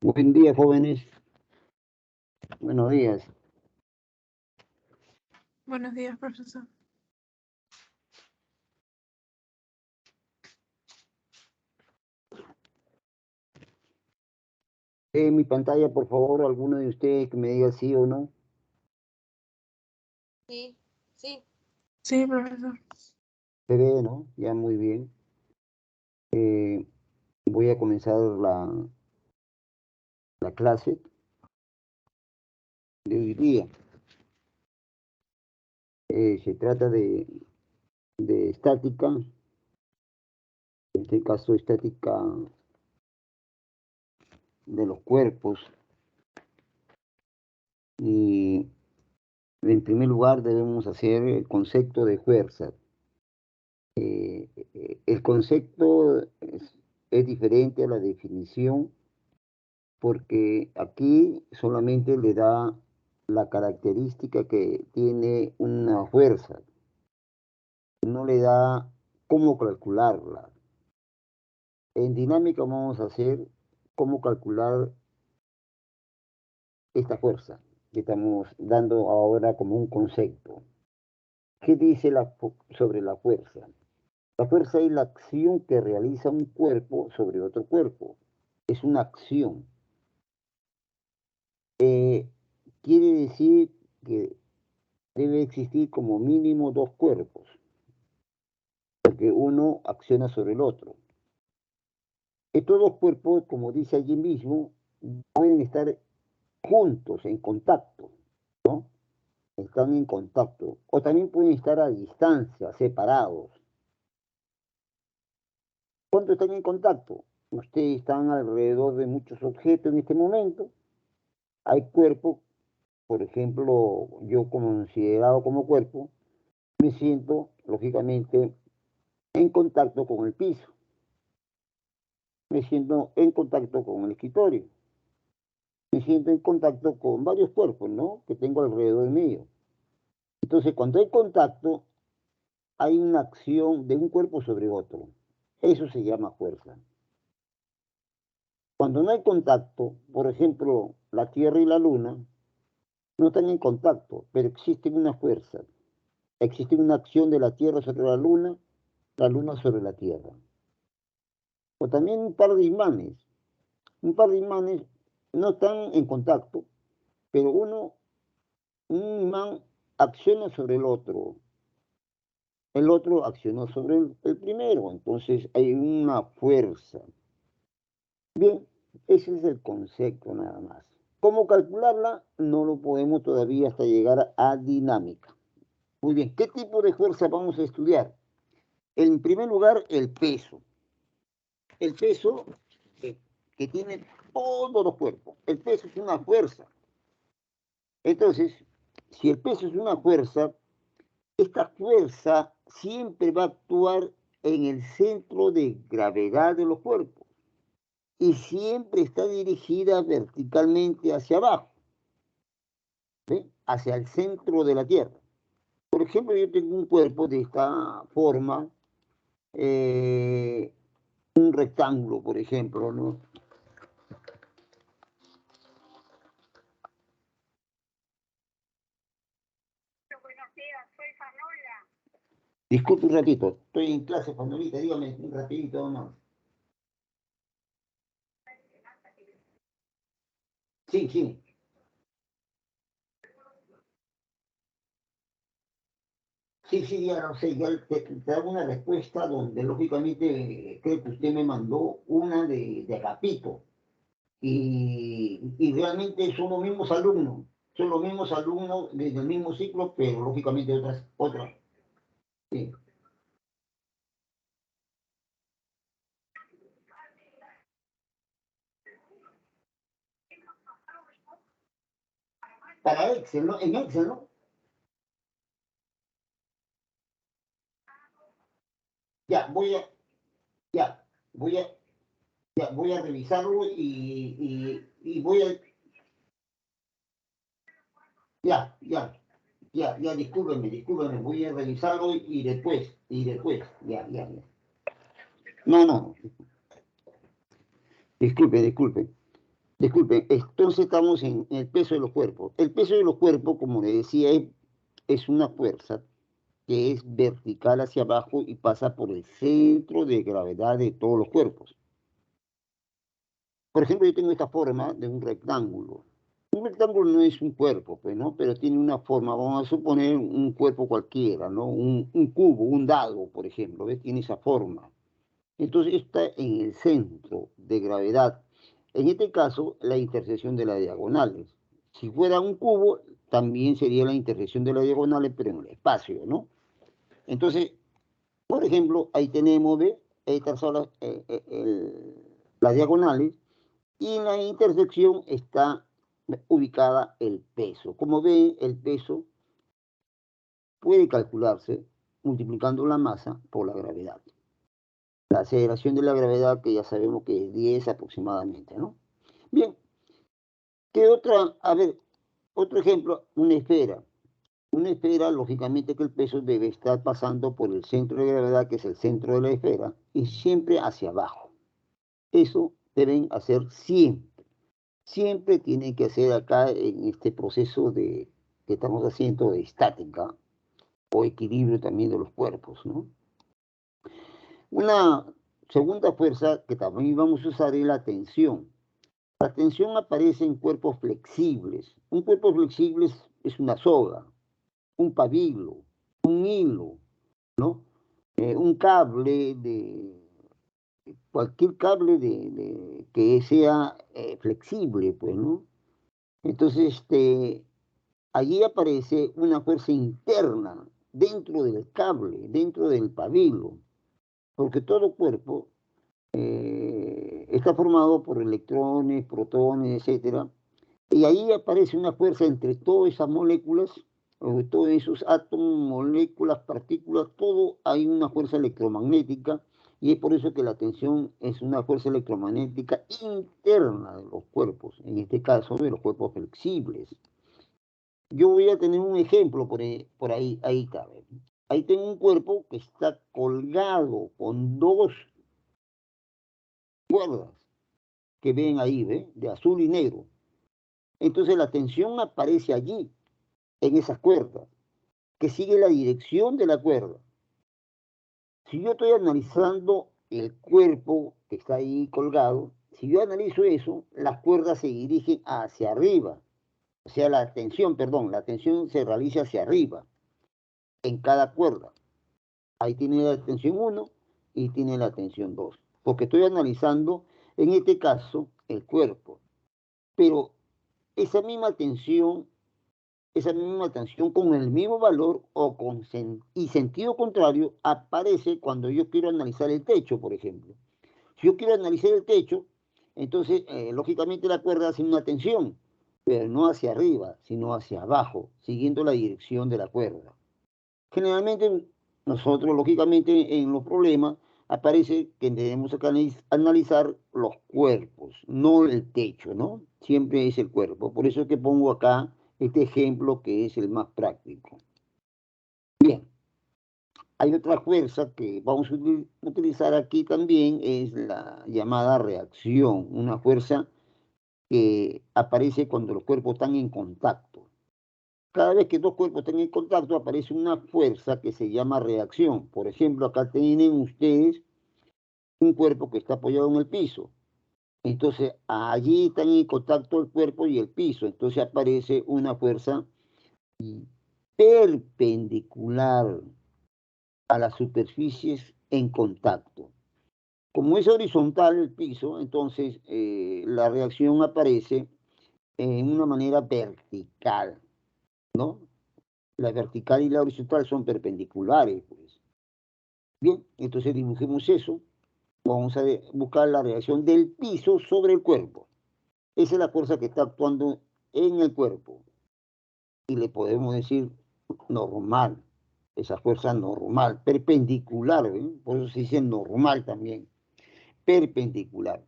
Buen día, jóvenes. Buenos días. Buenos días, profesor. En mi pantalla, por favor, alguno de ustedes que me diga sí o no. Sí. Sí, profesor. Se ve, ¿no? Ya muy bien. Voy a comenzar la clase de hoy día. Se trata de estática, en este caso estática de los cuerpos. Y en primer lugar debemos hacer el concepto de fuerza. El concepto es diferente a la definición porque aquí solamente le da la característica que tiene una fuerza, no le da cómo calcularla. En dinámica vamos a hacer cómo calcular esta fuerza que estamos dando ahora como un concepto. ¿Qué dice sobre la fuerza? La fuerza es la acción que realiza un cuerpo sobre otro cuerpo. Es una acción. Quiere decir que debe existir como mínimo dos cuerpos, porque uno acciona sobre el otro. Estos dos cuerpos, como dice allí mismo, pueden estar juntos, en contacto, ¿no? Están en contacto. O también pueden estar a distancia, separados. ¿Cuándo están en contacto? Ustedes están alrededor de muchos objetos en este momento. Hay cuerpos, por ejemplo, yo considerado como cuerpo, me siento, lógicamente, en contacto con el piso. Me siento en contacto con el escritorio. Me siento en contacto con varios cuerpos, ¿no? Que tengo alrededor mío. Entonces, cuando hay contacto, hay una acción de un cuerpo sobre otro. Eso se llama fuerza. Cuando no hay contacto, por ejemplo, la Tierra y la Luna, no están en contacto, pero existe una fuerza. Existe una acción de la Tierra sobre la Luna sobre la Tierra. O también un par de imanes. Un par de imanes no están en contacto, pero un imán acciona sobre el otro accionó sobre el primero, entonces hay una fuerza. Bien, ese es el concepto nada más. ¿Cómo calcularla? No lo podemos todavía hasta llegar a dinámica. Muy bien, ¿qué tipo de fuerza vamos a estudiar? En primer lugar, el peso. El peso que tiene todos los cuerpos. El peso es una fuerza. Entonces, si el peso es una fuerza, esta fuerza siempre va a actuar en el centro de gravedad de los cuerpos y siempre está dirigida verticalmente hacia abajo, ¿sí? Hacia el centro de la Tierra. Por ejemplo, yo tengo un cuerpo de esta forma, un rectángulo, por ejemplo, ¿no? Buenos días, soy Fanola. Disculpe un ratito, estoy en clase, Fanolita, dígame un rapidito nomás. Sí, sí. Sí, sí, ya no sé, ya te hago una respuesta donde lógicamente creo que usted me mandó una de Agapito y realmente son los mismos alumnos desde el mismo ciclo, pero lógicamente otras. Sí. Para Excel, ¿no? En Excel, ¿no? Ya, ya, voy a, voy a revisarlo y voy a, discúlpeme, voy a revisarlo ya. No, disculpe. Disculpen, entonces estamos en el peso de los cuerpos. El peso de los cuerpos, como le decía, es una fuerza que es vertical hacia abajo y pasa por el centro de gravedad de todos los cuerpos. Por ejemplo, yo tengo esta forma de un rectángulo. Un rectángulo no es un cuerpo, pues, ¿no? Pero tiene una forma, vamos a suponer un cuerpo cualquiera, ¿no? Un cubo, un dado, por ejemplo, ¿ves? Tiene esa forma. Entonces está en el centro de gravedad. En este caso, la intersección de las diagonales. Si fuera un cubo, también sería la intersección de las diagonales, pero en el espacio, ¿no? Entonces, por ejemplo, ahí tenemos, ¿ve? Estas son las diagonales y en la intersección está ubicada el peso. Como ven, el peso puede calcularse multiplicando la masa por la gravedad. La aceleración de la gravedad, que ya sabemos que es 10 aproximadamente, ¿no? Bien, ¿qué otra? A ver, otro ejemplo, una esfera. Una esfera, lógicamente que el peso debe estar pasando por el centro de gravedad, que es el centro de la esfera, y siempre hacia abajo. Eso deben hacer siempre. Siempre tienen que hacer acá en este proceso que estamos haciendo de estática o equilibrio también de los cuerpos, ¿no? Una segunda fuerza que también vamos a usar es la tensión. La tensión aparece en cuerpos flexibles. Un cuerpo flexible es una soga, un pabilo, un hilo, ¿no? Un cable cualquier cable que sea flexible, pues, ¿no? Entonces, allí aparece una fuerza interna dentro del cable, dentro del pabilo, porque todo cuerpo está formado por electrones, protones, etcétera, y ahí aparece una fuerza entre todas esas moléculas, o todos esos átomos, moléculas, partículas, todo hay una fuerza electromagnética, y es por eso que la tensión es una fuerza electromagnética interna de los cuerpos, en este caso de los cuerpos flexibles. Yo voy a tener un ejemplo por ahí está. Ahí tengo un cuerpo que está colgado con dos cuerdas que ven ahí, ¿ve? De azul y negro. Entonces la tensión aparece allí, en esas cuerdas, que sigue la dirección de la cuerda. Si yo estoy analizando el cuerpo que está ahí colgado, si yo analizo eso, las cuerdas se dirigen hacia arriba. O sea, la tensión se realiza hacia arriba, en cada cuerda. Ahí tiene la tensión 1 y tiene la tensión 2. Porque estoy analizando, en este caso, el cuerpo. Pero esa misma tensión con el mismo valor y sentido contrario aparece cuando yo quiero analizar el techo, por ejemplo. Si yo quiero analizar el techo, entonces, lógicamente la cuerda hace una tensión, pero no hacia arriba, sino hacia abajo, siguiendo la dirección de la cuerda. Generalmente, nosotros, lógicamente, en los problemas aparece que tenemos que analizar los cuerpos, no el techo, ¿no? Siempre es el cuerpo. Por eso es que pongo acá este ejemplo que es el más práctico. Bien, hay otra fuerza que vamos a utilizar aquí también, es la llamada reacción, una fuerza que aparece cuando los cuerpos están en contacto. Cada vez que dos cuerpos están en contacto aparece una fuerza que se llama reacción. Por ejemplo, acá tienen ustedes un cuerpo que está apoyado en el piso. Entonces, allí están en contacto el cuerpo y el piso. Entonces aparece una fuerza perpendicular a las superficies en contacto. Como es horizontal el piso, entonces la reacción aparece en una manera vertical, ¿no? La vertical y la horizontal son perpendiculares, pues. Bien, entonces dibujemos eso. Vamos a buscar la reacción del piso sobre el cuerpo. Esa es la fuerza que está actuando en el cuerpo. Y le podemos decir normal. Esa fuerza normal, perpendicular, ¿eh? Por eso se dice normal también. Perpendicular.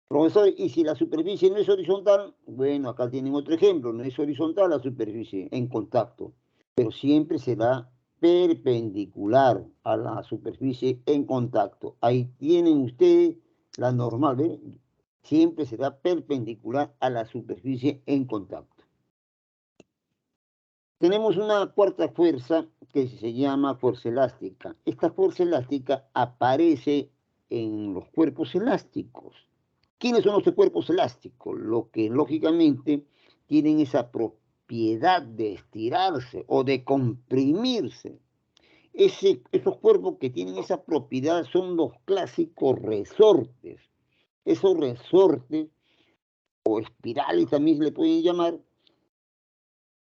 Profesor, y si la superficie no es horizontal, bueno, acá tienen otro ejemplo, no es horizontal la superficie en contacto, pero siempre será perpendicular a la superficie en contacto. Ahí tienen ustedes la normal, ¿ven? siempre será perpendicular a la superficie en contacto. Tenemos una cuarta fuerza que se llama fuerza elástica. Esta fuerza elástica aparece en los cuerpos elásticos. ¿Quiénes son los cuerpos elásticos? Los que lógicamente tienen esa propiedad de estirarse o de comprimirse. Esos cuerpos que tienen esa propiedad son los clásicos resortes. Esos resortes o espirales también se le pueden llamar,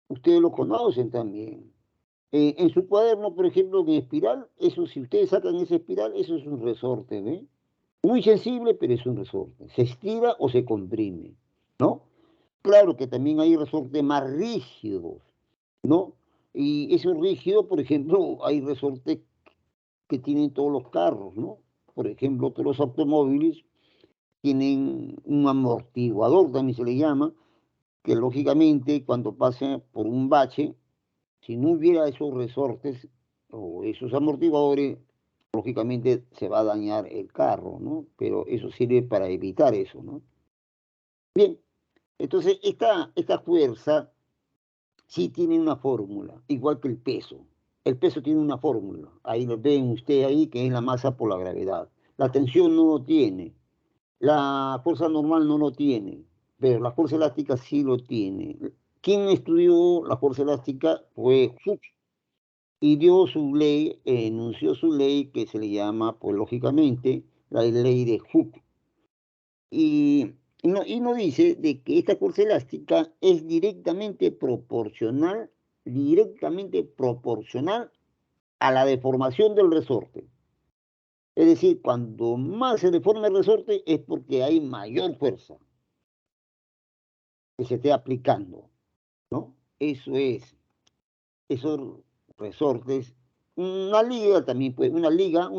ustedes lo conocen también. En su cuaderno, por ejemplo, en espiral, eso, si ustedes sacan esa espiral, eso es un resorte, ¿ve? Muy sensible, pero es un resorte. Se estira o se comprime, ¿no? Claro que también hay resortes más rígidos, ¿no? Y esos rígidos, por ejemplo, hay resortes que tienen todos los carros, ¿no? Por ejemplo, que los automóviles tienen un amortiguador, también se le llama, que lógicamente cuando pase por un bache, si no hubiera esos resortes o esos amortiguadores, lógicamente se va a dañar el carro, ¿no? Pero eso sirve para evitar eso, ¿no? Bien, entonces esta fuerza sí tiene una fórmula, igual que el peso. El peso tiene una fórmula, ahí lo ven usted ahí, que es la masa por la gravedad. La tensión no lo tiene, la fuerza normal no lo tiene, pero la fuerza elástica sí lo tiene. ¿Quién estudió la fuerza elástica? Fue Hooke, y dio su ley, enunció su ley que se le llama, pues lógicamente, la ley de Hooke. Y no dice de que esta fuerza elástica es directamente proporcional a la deformación del resorte. Es decir, cuando más se deforma el resorte es porque hay mayor fuerza que se esté aplicando, ¿no? Eso es, esos resortes. Una liga también puede, una liga,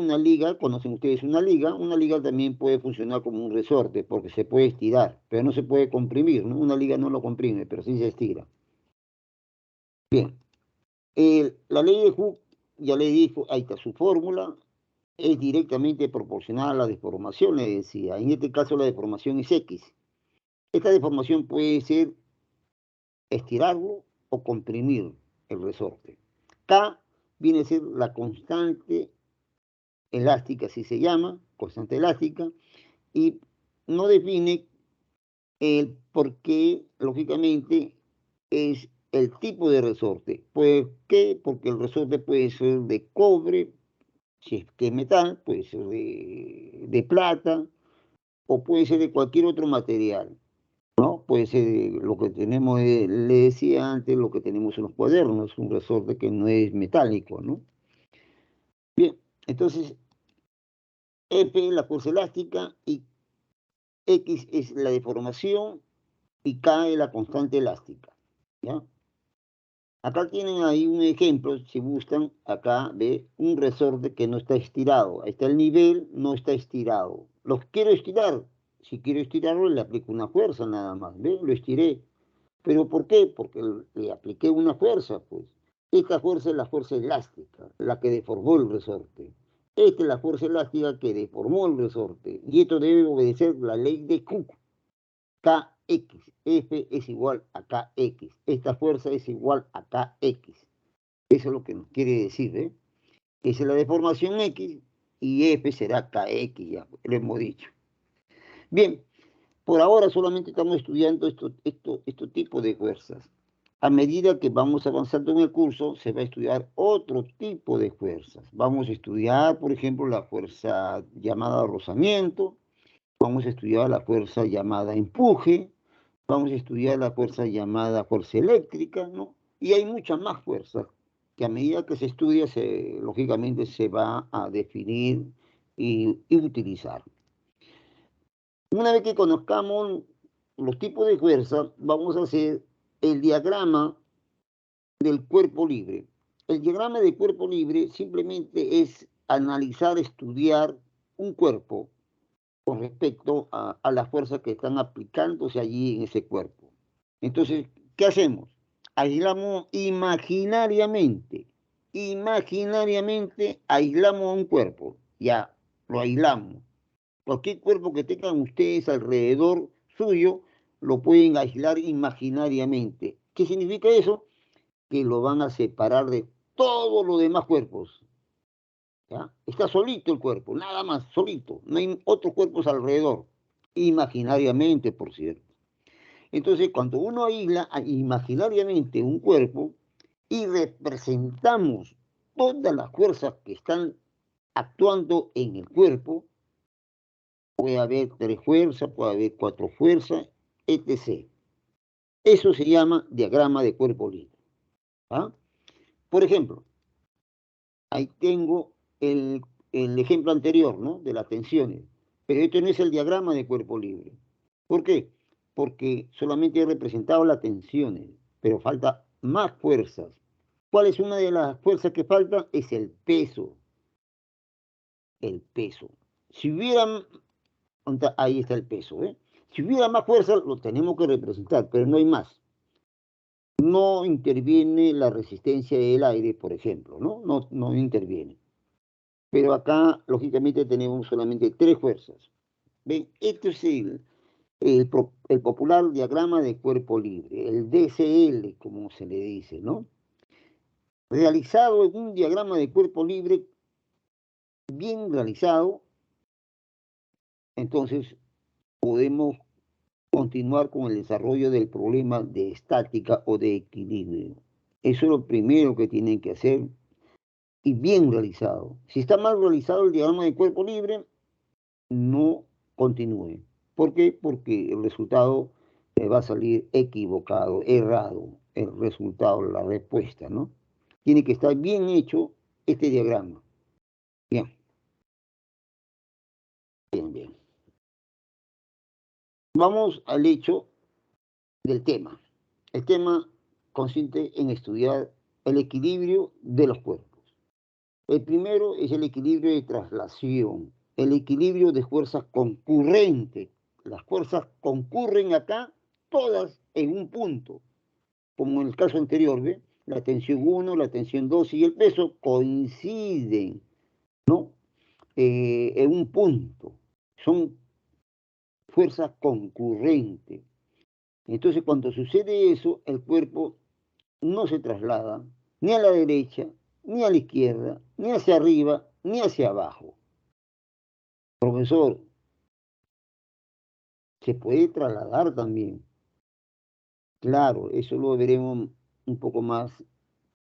conocen ustedes una liga también puede funcionar como un resorte, porque se puede estirar, pero no se puede comprimir, ¿no? Una liga no lo comprime, pero sí se estira. Bien, la ley de Hooke, ya le dijo, ahí está su fórmula, es directamente proporcional a la deformación, le decía. En este caso la deformación es X. Esta deformación puede ser estirarlo o comprimir el resorte. K viene a ser la constante elástica, así se llama, constante elástica, y no define el por qué, lógicamente, es el tipo de resorte. ¿Por qué? Porque el resorte puede ser de cobre, si es que es metal, puede ser de plata, o puede ser de cualquier otro material, ¿no? Puede ser lo que tenemos, le decía antes, lo que tenemos en los cuadernos, un resorte que no es metálico, ¿no? Bien, entonces, F es la fuerza elástica y X es la deformación y K es la constante elástica, ¿ya? Acá tienen ahí un ejemplo, si buscan, acá ve un resorte que no está estirado. Ahí está el nivel, no está estirado. Los quiero estirar. Si quiero estirarlo, le aplico una fuerza nada más. ¿Ve? Lo estiré. ¿Pero por qué? Porque le apliqué una fuerza, pues. Esta fuerza es la fuerza elástica, la que deformó el resorte. Esta es la fuerza elástica que deformó el resorte. Y esto debe obedecer la ley de Hooke. KX, F es igual a KX. Esta fuerza es igual a KX. Eso es lo que nos quiere decir, ¿eh? Esa es la deformación X y F será KX, ya lo hemos dicho. Bien, por ahora solamente estamos estudiando estos tipos de fuerzas. A medida que vamos avanzando en el curso, se va a estudiar otro tipo de fuerzas. Vamos a estudiar, por ejemplo, la fuerza llamada rozamiento, vamos a estudiar la fuerza llamada empuje, vamos a estudiar la fuerza llamada fuerza eléctrica, ¿no? Y hay muchas más fuerzas que a medida que se estudia, lógicamente se va a definir y utilizar. Una vez que conozcamos los tipos de fuerza, vamos a hacer el diagrama del cuerpo libre. El diagrama del cuerpo libre simplemente es analizar, estudiar un cuerpo con respecto a las fuerzas que están aplicándose allí en ese cuerpo. Entonces, ¿qué hacemos? Aislamos imaginariamente aislamos a un cuerpo, ya lo aislamos. Cualquier cuerpo que tengan ustedes alrededor suyo, lo pueden aislar imaginariamente. ¿Qué significa eso? Que lo van a separar de todos los demás cuerpos. ¿Ya? Está solito el cuerpo, nada más, solito. No hay otros cuerpos alrededor. Imaginariamente, por cierto. Entonces, cuando uno aísla imaginariamente un cuerpo y representamos todas las fuerzas que están actuando en el cuerpo, puede haber 3 fuerzas, puede haber 4 fuerzas, etc. Eso se llama diagrama de cuerpo libre. ¿Ah? Por ejemplo, ahí tengo el ejemplo anterior, ¿no? De las tensiones. Pero este no es el diagrama de cuerpo libre. ¿Por qué? Porque solamente he representado las tensiones, pero falta más fuerzas. ¿Cuál es una de las fuerzas que falta? Es el peso. El peso. Si hubiera, ahí está el peso, ¿eh? Si hubiera más fuerza, lo tenemos que representar, pero no hay más. No interviene la resistencia del aire, por ejemplo, ¿no? No interviene. Pero acá, lógicamente, tenemos solamente 3 fuerzas. ¿Ven? Esto es el popular diagrama de cuerpo libre, el DCL, como se le dice, ¿no? Realizado en un diagrama de cuerpo libre bien realizado, entonces podemos continuar con el desarrollo del problema de estática o de equilibrio. Eso es lo primero que tienen que hacer y bien realizado. Si está mal realizado el diagrama de cuerpo libre, no continúe. ¿Por qué? Porque el resultado va a salir equivocado, errado, el resultado, la respuesta, ¿no? Tiene que estar bien hecho este diagrama. Bien, bien, bien. Vamos al hecho del tema. El tema consiste en estudiar el equilibrio de los cuerpos. El primero es el equilibrio de traslación, el equilibrio de fuerzas concurrentes. Las fuerzas concurren acá todas en un punto, como en el caso anterior, ¿ve? La tensión 1, la tensión 2 y el peso coinciden, ¿no? En un punto. Son fuerzas concurrentes. Entonces, cuando sucede eso, el cuerpo no se traslada ni a la derecha, ni a la izquierda, ni hacia arriba, ni hacia abajo. Profesor, se puede trasladar también. Claro, eso lo veremos un poco más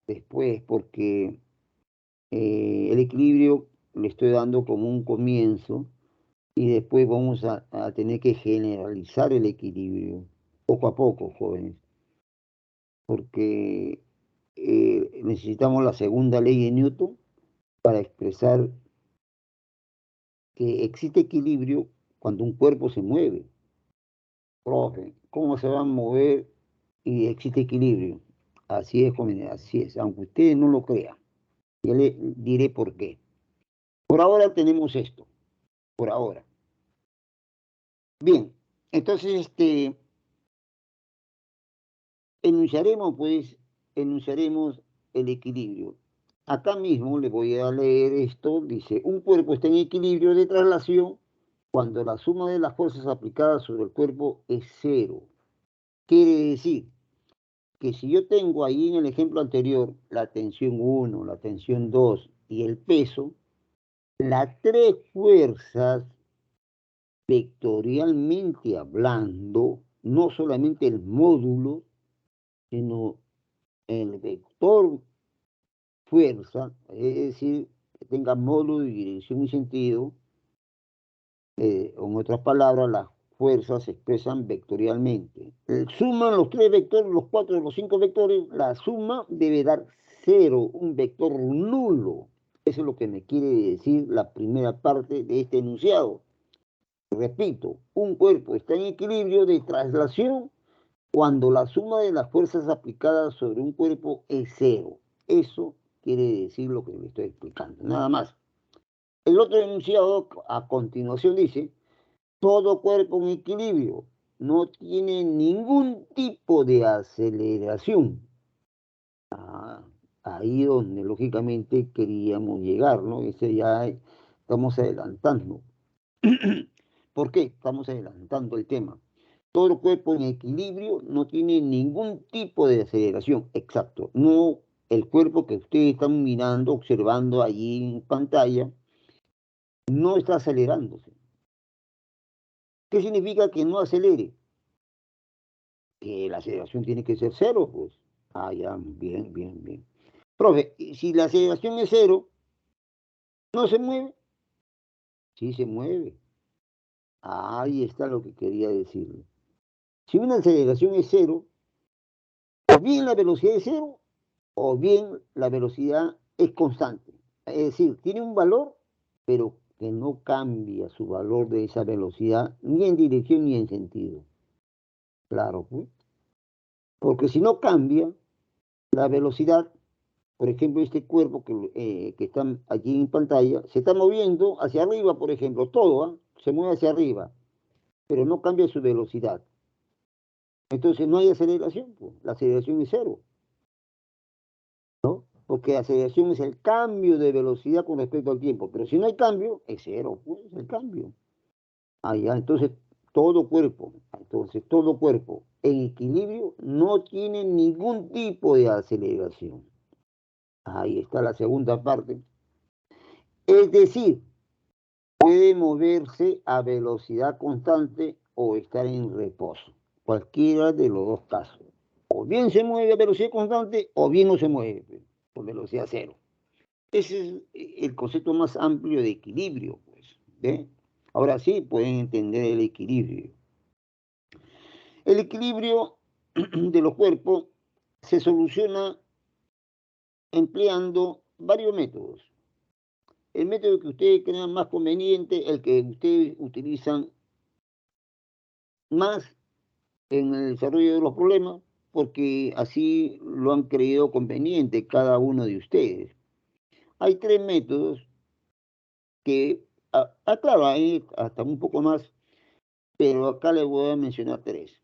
después, porque el equilibrio le estoy dando como un comienzo y después vamos a tener que generalizar el equilibrio poco a poco, jóvenes, porque necesitamos la segunda ley de Newton para expresar que existe equilibrio cuando un cuerpo se mueve. Profe, ¿cómo se va a mover y existe equilibrio? Así es, jóvenes, así es, aunque ustedes no lo crean. Ya le diré por qué. Por ahora tenemos esto, por ahora. Bien, entonces enunciaremos el equilibrio. Acá mismo le voy a leer esto, dice, un cuerpo está en equilibrio de traslación cuando la suma de las fuerzas aplicadas sobre el cuerpo es cero. Quiere decir que si yo tengo ahí en el ejemplo anterior la tensión 1, la tensión 2 y el peso, las 3 fuerzas, vectorialmente hablando, no solamente el módulo, sino el vector fuerza, es decir, que tenga módulo y dirección y sentido, en otras palabras, las fuerzas se expresan vectorialmente. Suman los 3 vectores, los 4, los 5 vectores, la suma debe dar 0, un vector nulo. Eso es lo que me quiere decir la primera parte de este enunciado. Repito, un cuerpo está en equilibrio de traslación cuando la suma de las fuerzas aplicadas sobre un cuerpo es 0. Eso quiere decir lo que le estoy explicando, nada más. El otro enunciado a continuación dice, todo cuerpo en equilibrio no tiene ningún tipo de aceleración. Ahí donde lógicamente queríamos llegar, ¿no? Ese ya estamos adelantando. ¿Por qué? Estamos adelantando el tema. Todo cuerpo en equilibrio no tiene ningún tipo de aceleración. Exacto. No, el cuerpo que ustedes están mirando, observando allí en pantalla, no está acelerándose. ¿Qué significa que no acelere? Que la aceleración tiene que ser cero, pues. Ah, ya, bien, bien, bien. Profe, si la aceleración es cero, ¿no se mueve? Sí se mueve. Ahí está lo que quería decirle. Si una aceleración es cero, o bien la velocidad es cero, o bien la velocidad es constante. Es decir, tiene un valor, pero que no cambia su valor de esa velocidad, ni en dirección ni en sentido. Claro, pues. Porque si no cambia la velocidad, por ejemplo, este cuerpo que está aquí en pantalla, se está moviendo hacia arriba, por ejemplo, todo, ¿ah? Se mueve hacia arriba, pero no cambia su velocidad. Entonces no hay aceleración, pues. La aceleración es cero, ¿no? Porque la aceleración es el cambio de velocidad con respecto al tiempo, pero si no hay cambio, es cero, pues, el cambio. Ah, ya, entonces todo cuerpo en equilibrio no tiene ningún tipo de aceleración. Ahí está la segunda parte. Es decir, puede moverse a velocidad constante o estar en reposo. Cualquiera de los dos casos. O bien se mueve a velocidad constante o bien no se mueve por velocidad cero. Ese es el concepto más amplio de equilibrio, pues. ¿Ve? Ahora sí pueden entender el equilibrio. El equilibrio de los cuerpos se soluciona empleando varios métodos. El método que ustedes crean más conveniente, el que ustedes utilizan más en el desarrollo de los problemas, porque así lo han creído conveniente cada uno de ustedes. Hay tres métodos que, claro, hay hasta un poco más, pero acá les voy a mencionar tres.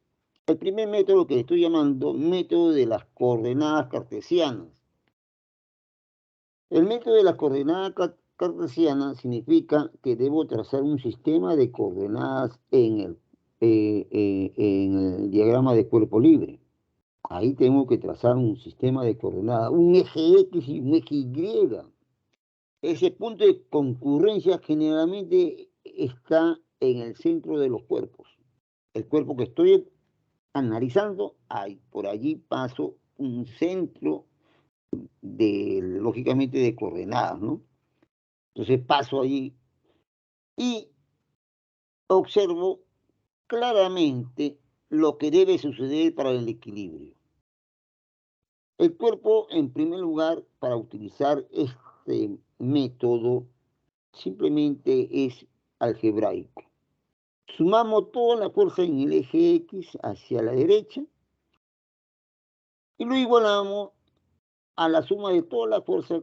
El primer método que estoy llamando método de las coordenadas cartesianas. El método de las coordenadas cartesianas significa que debo trazar un sistema de coordenadas en el diagrama de cuerpo libre. Ahí tengo que trazar un sistema de coordenadas, un eje X y un eje Y. Ese punto de concurrencia generalmente está en el centro de los cuerpos. El cuerpo que estoy analizando, por allí paso un centro lógicamente, de coordenadas, ¿no? Entonces paso allí y observo claramente lo que debe suceder para el equilibrio. El cuerpo, en primer lugar, para utilizar este método, simplemente es algebraico. Sumamos toda la fuerza en el eje X hacia la derecha y lo igualamos a la suma de todas las fuerzas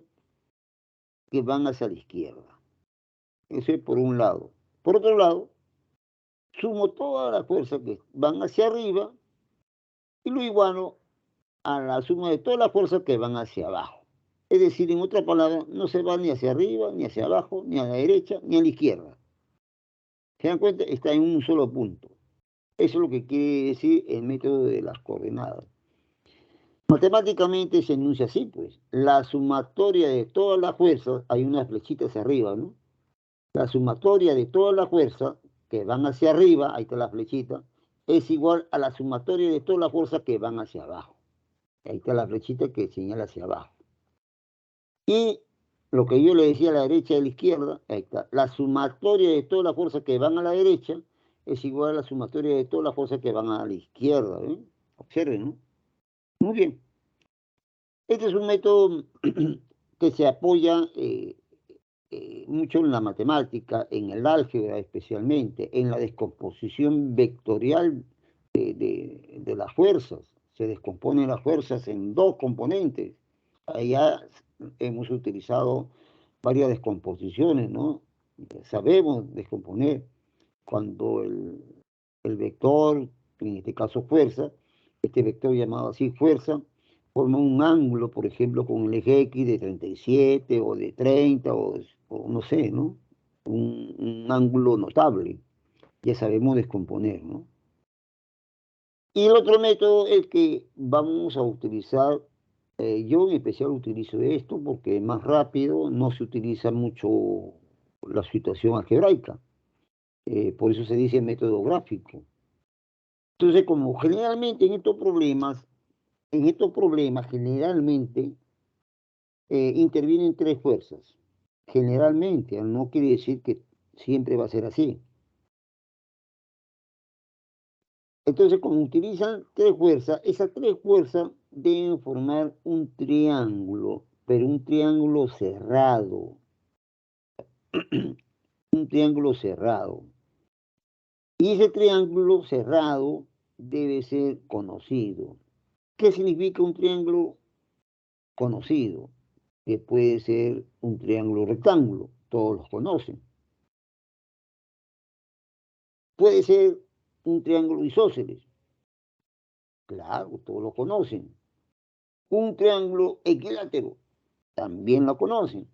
que van hacia la izquierda. Eso es por un lado. Por otro lado, sumo todas las fuerzas que van hacia arriba y lo igualo a la suma de todas las fuerzas que van hacia abajo. Es decir, en otras palabras, no se va ni hacia arriba, ni hacia abajo, ni a la derecha, ni a la izquierda. ¿Se dan cuenta? Está en un solo punto. Eso es lo que quiere decir el método de las coordenadas. Matemáticamente se enuncia así, pues. La sumatoria de todas las fuerzas, hay unas flechitas arriba, ¿no? La sumatoria de todas las fuerzas que van hacia arriba, ahí está la flechita, es igual a la sumatoria de todas las fuerzas que van hacia abajo. Ahí está la flechita que señala hacia abajo. Y lo que yo le decía a la derecha y a la izquierda, ahí está. La sumatoria de todas las fuerzas que van a la derecha es igual a la sumatoria de todas las fuerzas que van a la izquierda. Observen, ¿no? Muy bien. Este es un método que se apoya mucho en la matemática, en el álgebra especialmente, en la descomposición vectorial de las fuerzas. Se descomponen las fuerzas en dos componentes. Allá hemos utilizado varias descomposiciones, ¿no? Sabemos descomponer cuando el vector, en este caso fuerza, este vector llamado así fuerza, forma un ángulo, por ejemplo, con el eje X de 37 o de 30 o no sé, ¿no? Un ángulo notable. Ya sabemos descomponer, ¿no? Y el otro método es que vamos a utilizar, yo en especial utilizo esto porque es más rápido, no se utiliza mucho la situación algebraica, por eso se dice método gráfico. Entonces, como generalmente en estos problemas generalmente intervienen tres fuerzas. Generalmente, no quiere decir que siempre va a ser así. Entonces, como utilizan tres fuerzas, esas tres fuerzas deben formar un triángulo, pero un triángulo cerrado. Un triángulo cerrado. Y ese triángulo cerrado debe ser conocido. ¿Qué significa un triángulo conocido? Que puede ser un triángulo rectángulo, todos los conocen. Puede ser un triángulo isósceles, claro, todos lo conocen. Un triángulo equilátero, también lo conocen.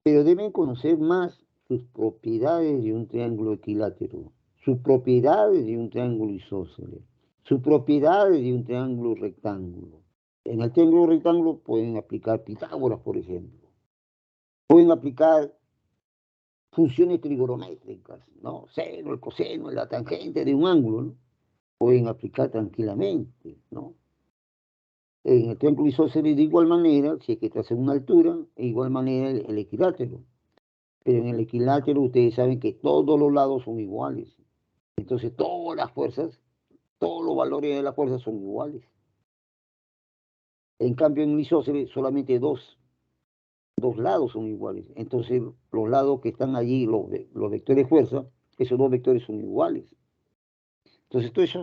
Pero deben conocer más sus propiedades de un triángulo equilátero, sus propiedades de un triángulo isósceles, sus propiedades de un triángulo rectángulo. En el triángulo rectángulo pueden aplicar Pitágoras, por ejemplo. Pueden aplicar funciones trigonométricas, ¿no? Seno, el coseno, la tangente de un ángulo, ¿no? Pueden aplicar tranquilamente, ¿no? En el triángulo isósceles de igual manera, si es que estás en una altura, de igual manera el equilátero. Pero en el equilátero ustedes saben que todos los lados son iguales. Entonces todas las fuerzas, todos los valores de las fuerzas son iguales. En cambio en el isósceles solamente dos lados son iguales. Entonces los lados que están allí, los vectores fuerza, esos dos vectores son iguales. Entonces todas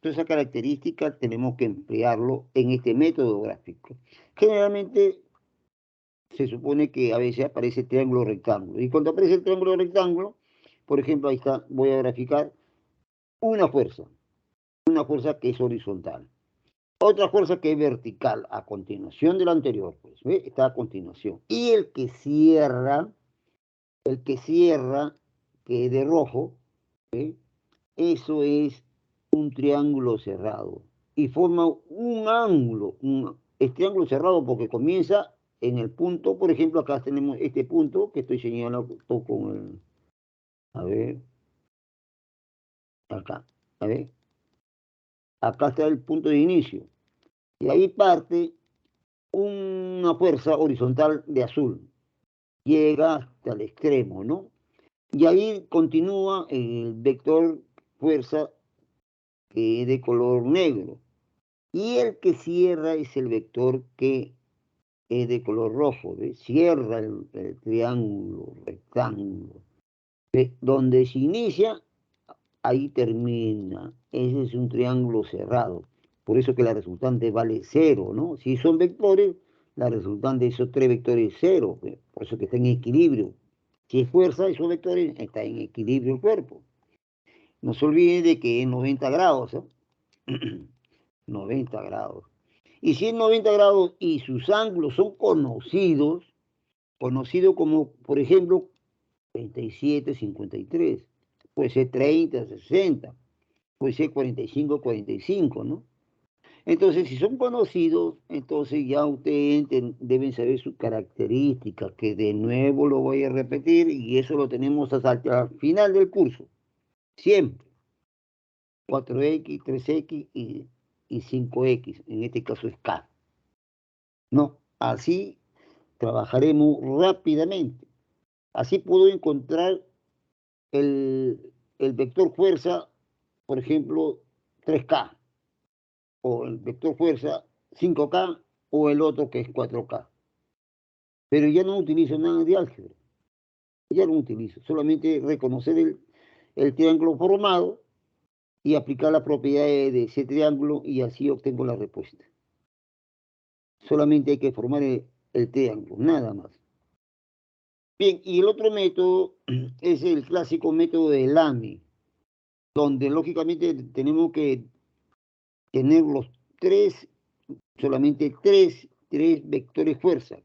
esas características tenemos que emplearlo en este método gráfico. Generalmente se supone que a veces aparece el triángulo rectángulo. Y cuando aparece el triángulo rectángulo, por ejemplo, ahí está, voy a graficar una fuerza que es horizontal. Otra fuerza que es vertical, a continuación de la anterior, pues, ¿ve? Está a continuación. Y el que cierra, que es de rojo, ¿ve? Eso es un triángulo cerrado. Y forma un ángulo, es triángulo cerrado porque comienza en el punto, por ejemplo, acá tenemos este punto que estoy señalando con el, a ver, acá, a ver, acá está el punto de inicio. Y ahí parte una fuerza horizontal de azul, llega hasta el extremo, ¿no? Y ahí continúa el vector fuerza que es de color negro. Y el que cierra es el vector que es de color rojo, ¿ves? Cierra el triángulo, rectángulo. ¿Ves? Donde se inicia, ahí termina. Ese es un triángulo cerrado. Por eso que la resultante vale cero, ¿no? Si son vectores, la resultante de esos tres vectores es cero. ¿Ves? Por eso que está en equilibrio. Si es fuerza, esos vectores, está en equilibrio el cuerpo. No se olvide de que es 90 grados, ¿eh? 90 grados. Y si es 90 grados y sus ángulos son conocidos como, por ejemplo, 37, 53, puede ser 30, 60, puede ser 45, 45, ¿no? Entonces, si son conocidos, entonces ya ustedes deben saber sus características, que de nuevo lo voy a repetir y eso lo tenemos hasta el final del curso. Siempre. 4X, 3X y 5X, en este caso es K. No, así trabajaremos rápidamente. Así puedo encontrar el vector fuerza, por ejemplo, 3K, o el vector fuerza 5K, o el otro que es 4K. Pero ya no utilizo nada de álgebra. Ya no utilizo. Solamente reconocer el triángulo formado y aplicar las propiedades de ese triángulo y así obtengo la respuesta. Solamente hay que formar el triángulo, nada más. Bien, y el otro método es el clásico método de Lamy, donde lógicamente tenemos que tener solamente tres vectores fuerza.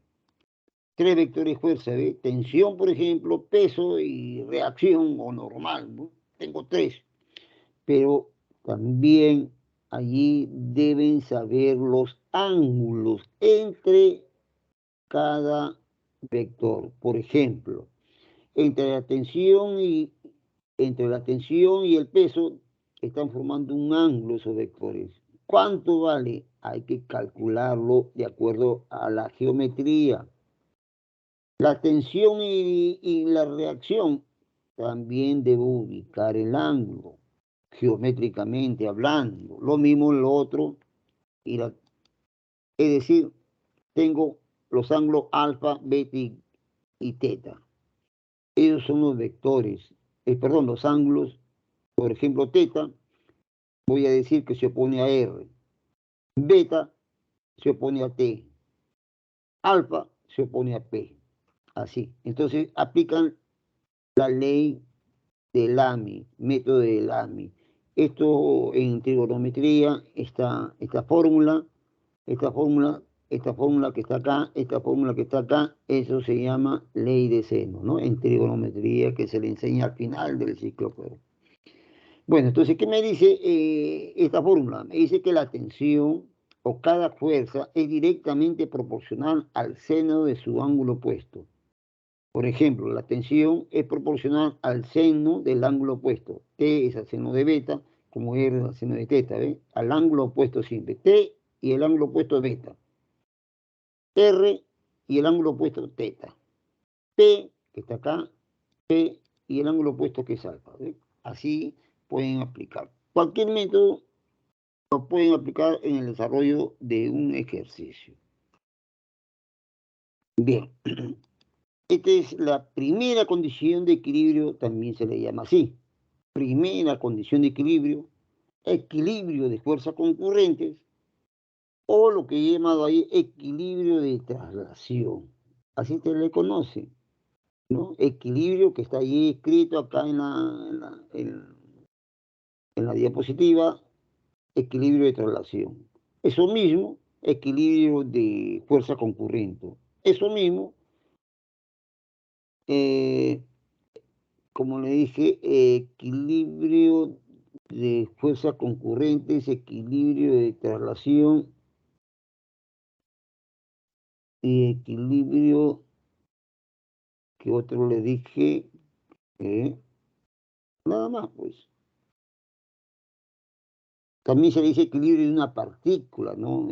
Tres vectores fuerza, ¿ve? Tensión, por ejemplo, peso y reacción o normal, ¿no? tengo 3, pero también allí deben saber los ángulos entre cada vector. Por ejemplo, entre la tensión y, entre la tensión y el peso están formando un ángulo esos vectores. ¿Cuánto vale? Hay que calcularlo de acuerdo a la geometría. La tensión y la reacción también debo ubicar el ángulo, geométricamente hablando. Lo mismo lo otro, es decir, tengo los ángulos alfa, beta y teta. Ellos son los vectores, perdón, los ángulos. Por ejemplo, teta, voy a decir que se opone a R. Beta se opone a T. Alfa se opone a P. Así. Entonces aplican la ley de Lamy, método de Lamy. Esto en trigonometría, esta fórmula, esta fórmula, esta fórmula que está acá, esta fórmula que está acá, eso se llama ley de seno, ¿no? En trigonometría que se le enseña al final del ciclo. Bueno, entonces, ¿qué me dice esta fórmula? Me dice que la tensión o cada fuerza es directamente proporcional al seno de su ángulo opuesto. Por ejemplo, la tensión es proporcional al seno del ángulo opuesto. T es al seno de beta, como R es al seno de teta, ¿ves? Al ángulo opuesto siempre. T y el ángulo opuesto beta. R y el ángulo opuesto teta. P, que está acá, P y el ángulo opuesto que es alfa. ¿Ves? Así pueden aplicar. Cualquier método lo pueden aplicar en el desarrollo de un ejercicio. Bien. Esta es la primera condición de equilibrio, también se le llama así. Primera condición de equilibrio, equilibrio de fuerzas concurrentes, o lo que he llamado ahí equilibrio de traslación. Así se le conoce, ¿no? Equilibrio que está ahí escrito acá en la diapositiva, equilibrio de traslación. Eso mismo, equilibrio de fuerza concurrente. Eso mismo, como le dije, equilibrio de fuerzas concurrentes, equilibrio de traslación y equilibrio que otro le dije, nada más pues. También se dice equilibrio de una partícula, ¿no?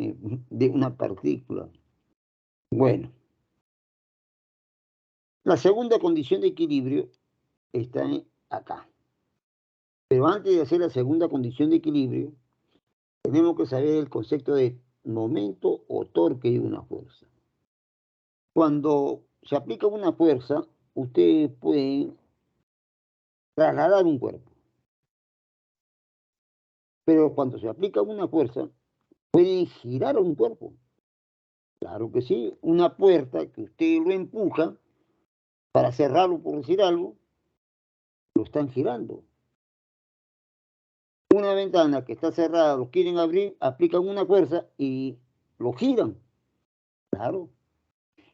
De una partícula. Bueno, la segunda condición de equilibrio está acá. Pero antes de hacer la segunda condición de equilibrio, tenemos que saber el concepto de momento o torque de una fuerza. Cuando se aplica una fuerza, ustedes pueden trasladar un cuerpo. Pero cuando se aplica una fuerza, pueden girar un cuerpo. Claro que sí, una puerta que usted lo empuja para cerrarlo, por decir algo, lo están girando. Una ventana que está cerrada, lo quieren abrir, aplican una fuerza y lo giran. Claro.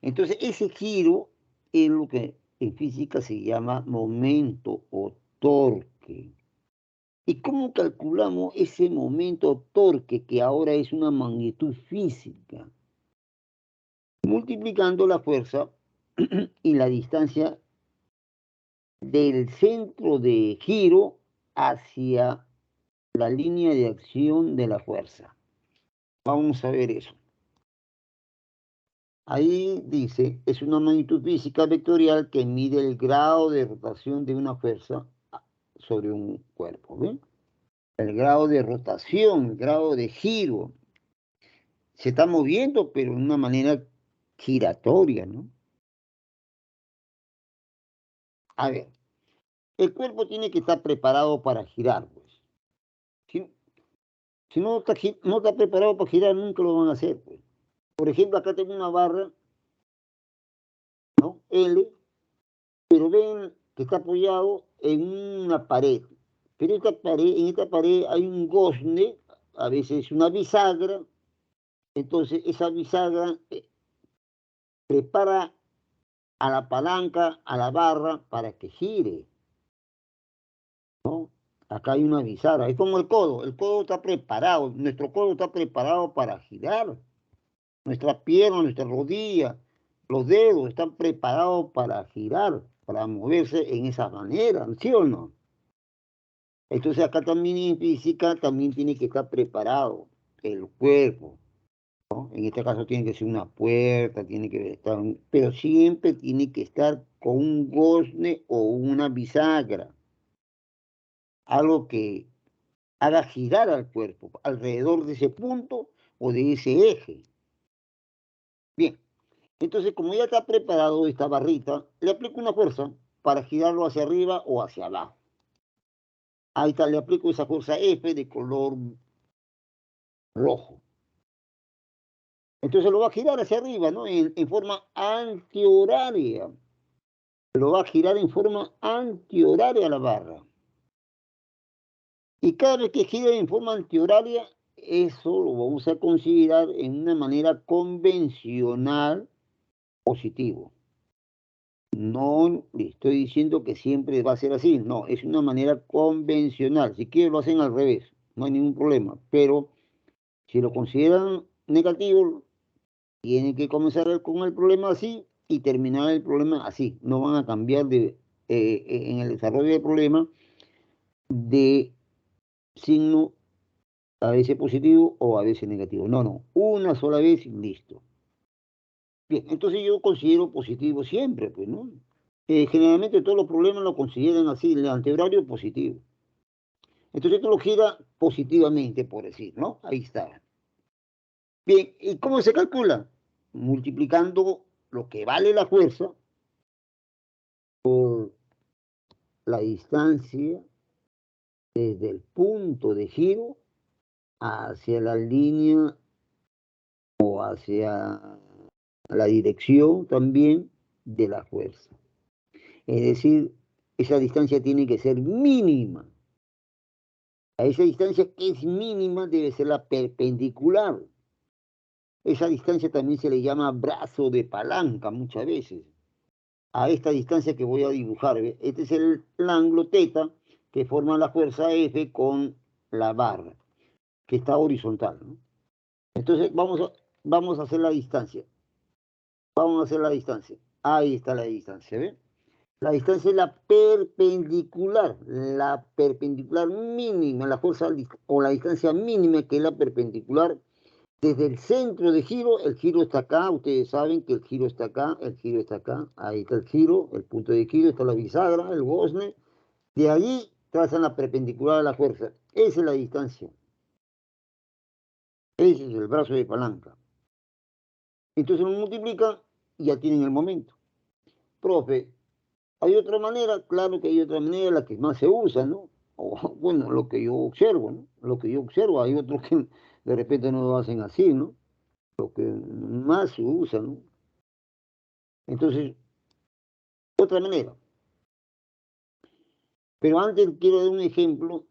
Entonces, ese giro es lo que en física se llama momento o torque. ¿Y cómo calculamos ese momento torque que ahora es una magnitud física? Multiplicando la fuerza y la distancia del centro de giro hacia la línea de acción de la fuerza. Vamos a ver eso. Ahí dice, es una magnitud física vectorial que mide el grado de rotación de una fuerza sobre un cuerpo. ¿Ven? El grado de rotación, el grado de giro. Se está moviendo, pero de una manera giratoria, ¿no? A ver, el cuerpo tiene que estar preparado para girar, pues. Si no está preparado para girar, nunca lo van a hacer, pues. Por ejemplo, acá tengo una barra, ¿no? L, pero ven que está apoyado en una pared. Pero en esta pared hay un gozne, a veces una bisagra. Entonces, esa bisagra prepara a la palanca, a la barra, para que gire. ¿no? Acá hay una bisagra, es como el codo está preparado, nuestro codo está preparado para girar, nuestra pierna, nuestra rodilla, los dedos están preparados para girar, para moverse en esa manera, ¿sí o no? Entonces acá también en física también tiene que estar preparado el cuerpo, ¿no? En este caso tiene que ser una puerta, tiene que estar, pero siempre tiene que estar con un gozne o una bisagra, algo que haga girar al cuerpo alrededor de ese punto o de ese eje. Bien, entonces como ya está preparado esta barrita, le aplico una fuerza para girarlo hacia arriba o hacia abajo. Ahí está, le aplico esa fuerza F de color rojo. Entonces lo va a girar hacia arriba, ¿no? En forma antihoraria. Lo va a girar en forma antihoraria a la barra. Y cada vez que gira en forma antihoraria, eso lo vamos a considerar en una manera convencional positivo. No le estoy diciendo que siempre va a ser así, no, es una manera convencional. Si quieren lo hacen al revés, no hay ningún problema. Pero si lo consideran negativo, tienen que comenzar con el problema así y terminar el problema así. No van a cambiar en el desarrollo del problema de signo a veces positivo o a veces negativo. No, no, una sola vez y listo. Bien, entonces yo considero positivo siempre, pues, ¿no? Generalmente todos los problemas lo consideran así, el antehorario positivo. Entonces esto lo gira positivamente, por decir, ¿no? Ahí está. Bien, ¿y cómo se calcula? Multiplicando lo que vale la fuerza por la distancia desde el punto de giro hacia la línea o hacia la dirección también de la fuerza. Es decir, esa distancia tiene que ser mínima. A esa distancia que es mínima debe ser la perpendicular. Esa distancia también se le llama brazo de palanca muchas veces. A esta distancia que voy a dibujar, ¿ve? Este es el ángulo teta que forma la fuerza F con la barra, que está horizontal, ¿no? Entonces vamos a hacer la distancia. Vamos a hacer la distancia. Ahí está la distancia, ¿ve? La distancia es la perpendicular mínima, la fuerza o la distancia mínima que es la perpendicular desde el centro de giro. El giro está acá, ustedes saben que el giro está acá, el giro está acá, ahí está el giro, el punto de giro, está la bisagra, el gozne, de ahí trazan la perpendicular a la fuerza. Esa es la distancia, ese es el brazo de palanca. Entonces lo multiplican y ya tienen el momento. Profe, ¿hay otra manera? Claro que hay otra manera, la que más se usa, ¿no? O, bueno, lo que yo observo, ¿no? Lo que yo observo, hay otros que de repente no lo hacen así, ¿no? Lo que más se usa, ¿no? Entonces, otra manera. Pero antes quiero dar un ejemplo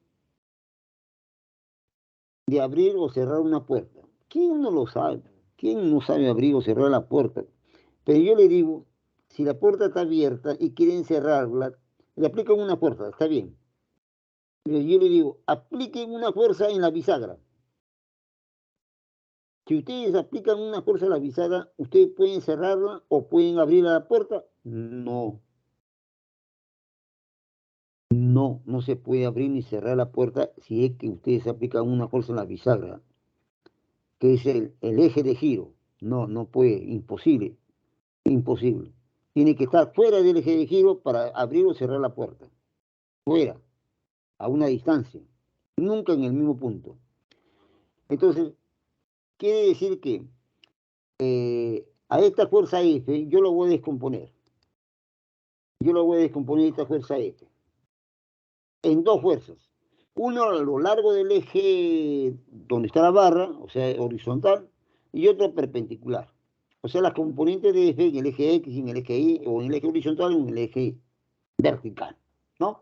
de abrir o cerrar una puerta. ¿Quién no lo sabe? ¿Quién no sabe abrir o cerrar la puerta? Pero yo le digo, si la puerta está abierta y quieren cerrarla, le aplican una fuerza, está bien. Pero yo le digo, apliquen una fuerza en la bisagra. Si ustedes aplican una fuerza a la bisagra, ¿ustedes pueden cerrarla o pueden abrir la puerta? No. No, no se puede abrir ni cerrar la puerta si es que ustedes aplican una fuerza en la bisagra, que es el eje de giro. No, no puede, imposible, imposible. Tiene que estar fuera del eje de giro para abrir o cerrar la puerta. Fuera, a una distancia, nunca en el mismo punto. Entonces, quiere decir que a esta fuerza F yo lo voy a descomponer. Yo lo voy a descomponer esta fuerza F en dos fuerzas. Uno a lo largo del eje donde está la barra, o sea, horizontal, y otro perpendicular. O sea, las componentes de F en el eje X, en el eje Y, o en el eje horizontal, o en el eje vertical, ¿no?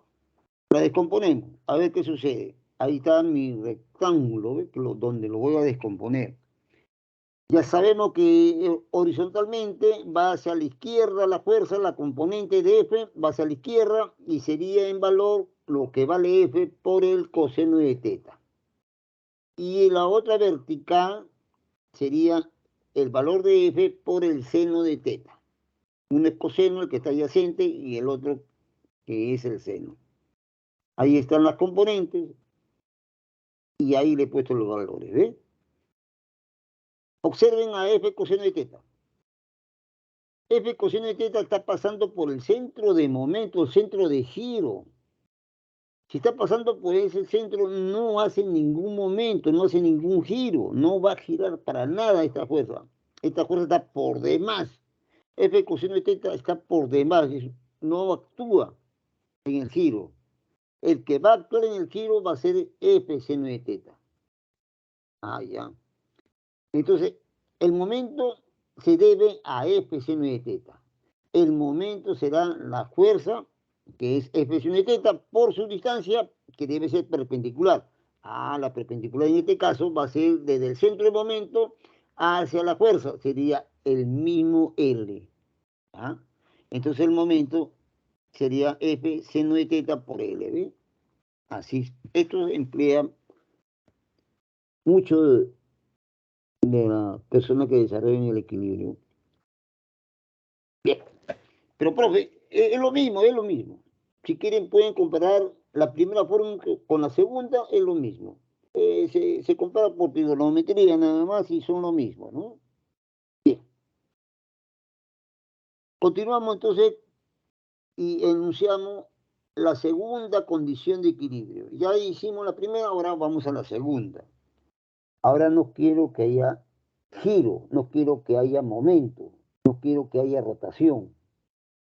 La descomponemos, a ver qué sucede. Ahí está mi rectángulo, ¿ves? Donde lo voy a descomponer. Ya sabemos que horizontalmente va hacia la izquierda la fuerza, la componente de F va hacia la izquierda y sería en valor lo que vale F por el coseno de teta. Y la otra vertical sería el valor de F por el seno de teta. Uno es coseno, el que está adyacente, y el otro que es el seno. Ahí están las componentes y ahí le he puesto los valores, ¿ves? Observen a F coseno de teta. F coseno de teta está pasando por el centro de momento, el centro de giro. Si está pasando por ese centro, no hace ningún momento, no hace ningún giro, no va a girar para nada esta fuerza. Esta fuerza está por demás. F coseno de teta está por demás, no actúa en el giro. El que va a actuar en el giro va a ser F seno de teta. Ah, ya. Entonces, el momento se debe a F seno de teta. El momento será la fuerza, que es F seno de teta, por su distancia, que debe ser perpendicular. Ah, la perpendicular en este caso va a ser desde el centro de momento hacia la fuerza. Sería el mismo L. ¿Ah? Entonces el momento sería F seno de teta por L. ¿Ve? Así, esto emplea mucho de la persona que desarrollan el equilibrio. Bien, pero profe, es lo mismo, es lo mismo. Si quieren pueden comparar la primera fórmula con la segunda, es lo mismo. Se compara por trigonometría nada más y son lo mismo, ¿no? Bien. Continuamos entonces y enunciamos la segunda condición de equilibrio. Ya hicimos la primera, ahora vamos a la segunda. Ahora no quiero que haya giro, no quiero que haya momento, no quiero que haya rotación.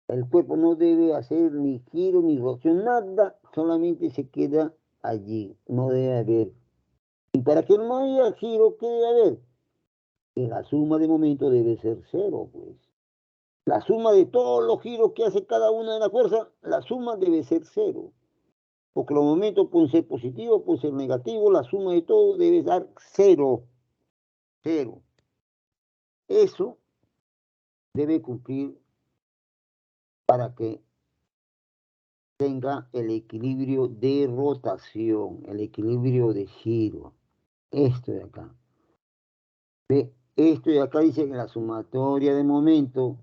El cuerpo no debe hacer ni giro ni rotación, nada, solamente se queda allí, no debe haber. Y para que no haya giro, ¿qué debe haber? Que la suma de momento debe ser cero, pues. La suma de todos los giros que hace cada una de las fuerzas, la suma debe ser cero. Porque los momentos pueden ser positivos, pueden ser negativos, la suma de todo debe dar cero. Cero. Eso debe cumplir para que tenga el equilibrio de rotación, el equilibrio de giro. Esto de acá. ¿Ve? Esto de acá dice que la sumatoria de momento,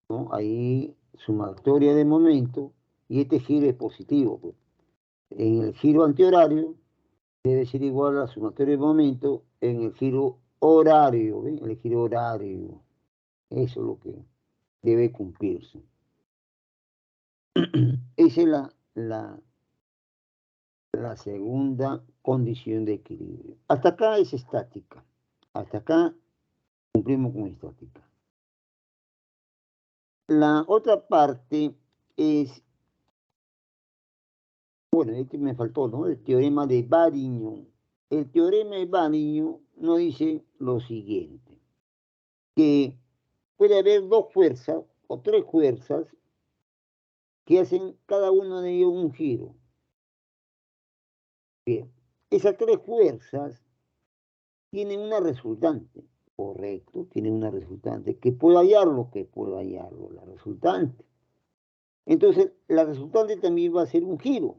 ¿no? Ahí, sumatoria de momento, y este giro es positivo, pues. En el giro antihorario debe ser igual a la sumatoria de momento en el giro horario, ¿ve? En el giro horario. Eso es lo que debe cumplirse. Esa es la segunda condición de equilibrio. Hasta acá es estática. Hasta acá cumplimos con estática. La otra parte es, bueno, este me faltó, ¿no? El teorema de Varignon. El teorema de Varignon nos dice lo siguiente, que puede haber dos fuerzas o tres fuerzas que hacen cada uno de ellos un giro. Bien, esas tres fuerzas tienen una resultante, correcto, tienen una resultante, que puedo hallarlo, la resultante. Entonces, la resultante también va a ser un giro,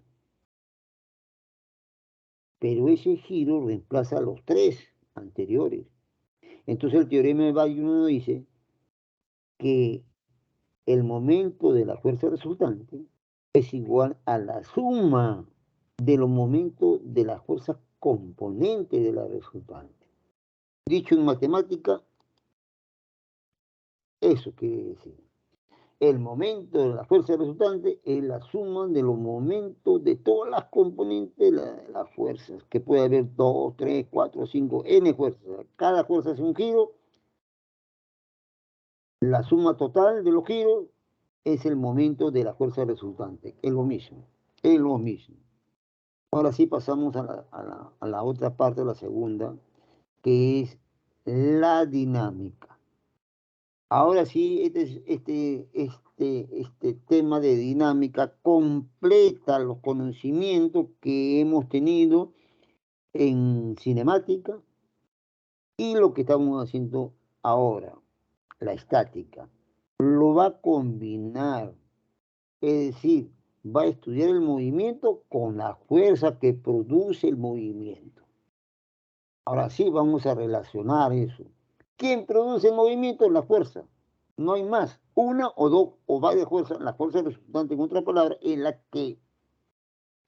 pero ese giro reemplaza a los tres anteriores. Entonces, el teorema de Bayes dice que el momento de la fuerza resultante es igual a la suma de los momentos de la fuerza componente de la resultante. Dicho en matemática, eso quiere decir. El momento de la fuerza resultante es la suma de los momentos de todas las componentes de las fuerzas, que puede haber 2, 3, 4, 5, n fuerzas. Cada fuerza hace un giro. La suma total de los giros es el momento de la fuerza resultante. Es lo mismo. Es lo mismo. Ahora sí pasamos a la otra parte, la segunda, que es la dinámica. Ahora sí, este tema de dinámica completa los conocimientos que hemos tenido en cinemática y lo que estamos haciendo ahora, la estática. Lo va a combinar, es decir, va a estudiar el movimiento con la fuerza que produce el movimiento. Ahora sí vamos a relacionar eso. ¿Quién produce el movimiento? La fuerza. No hay más. Una o dos o varias fuerzas. La fuerza resultante, en otra palabra, es la que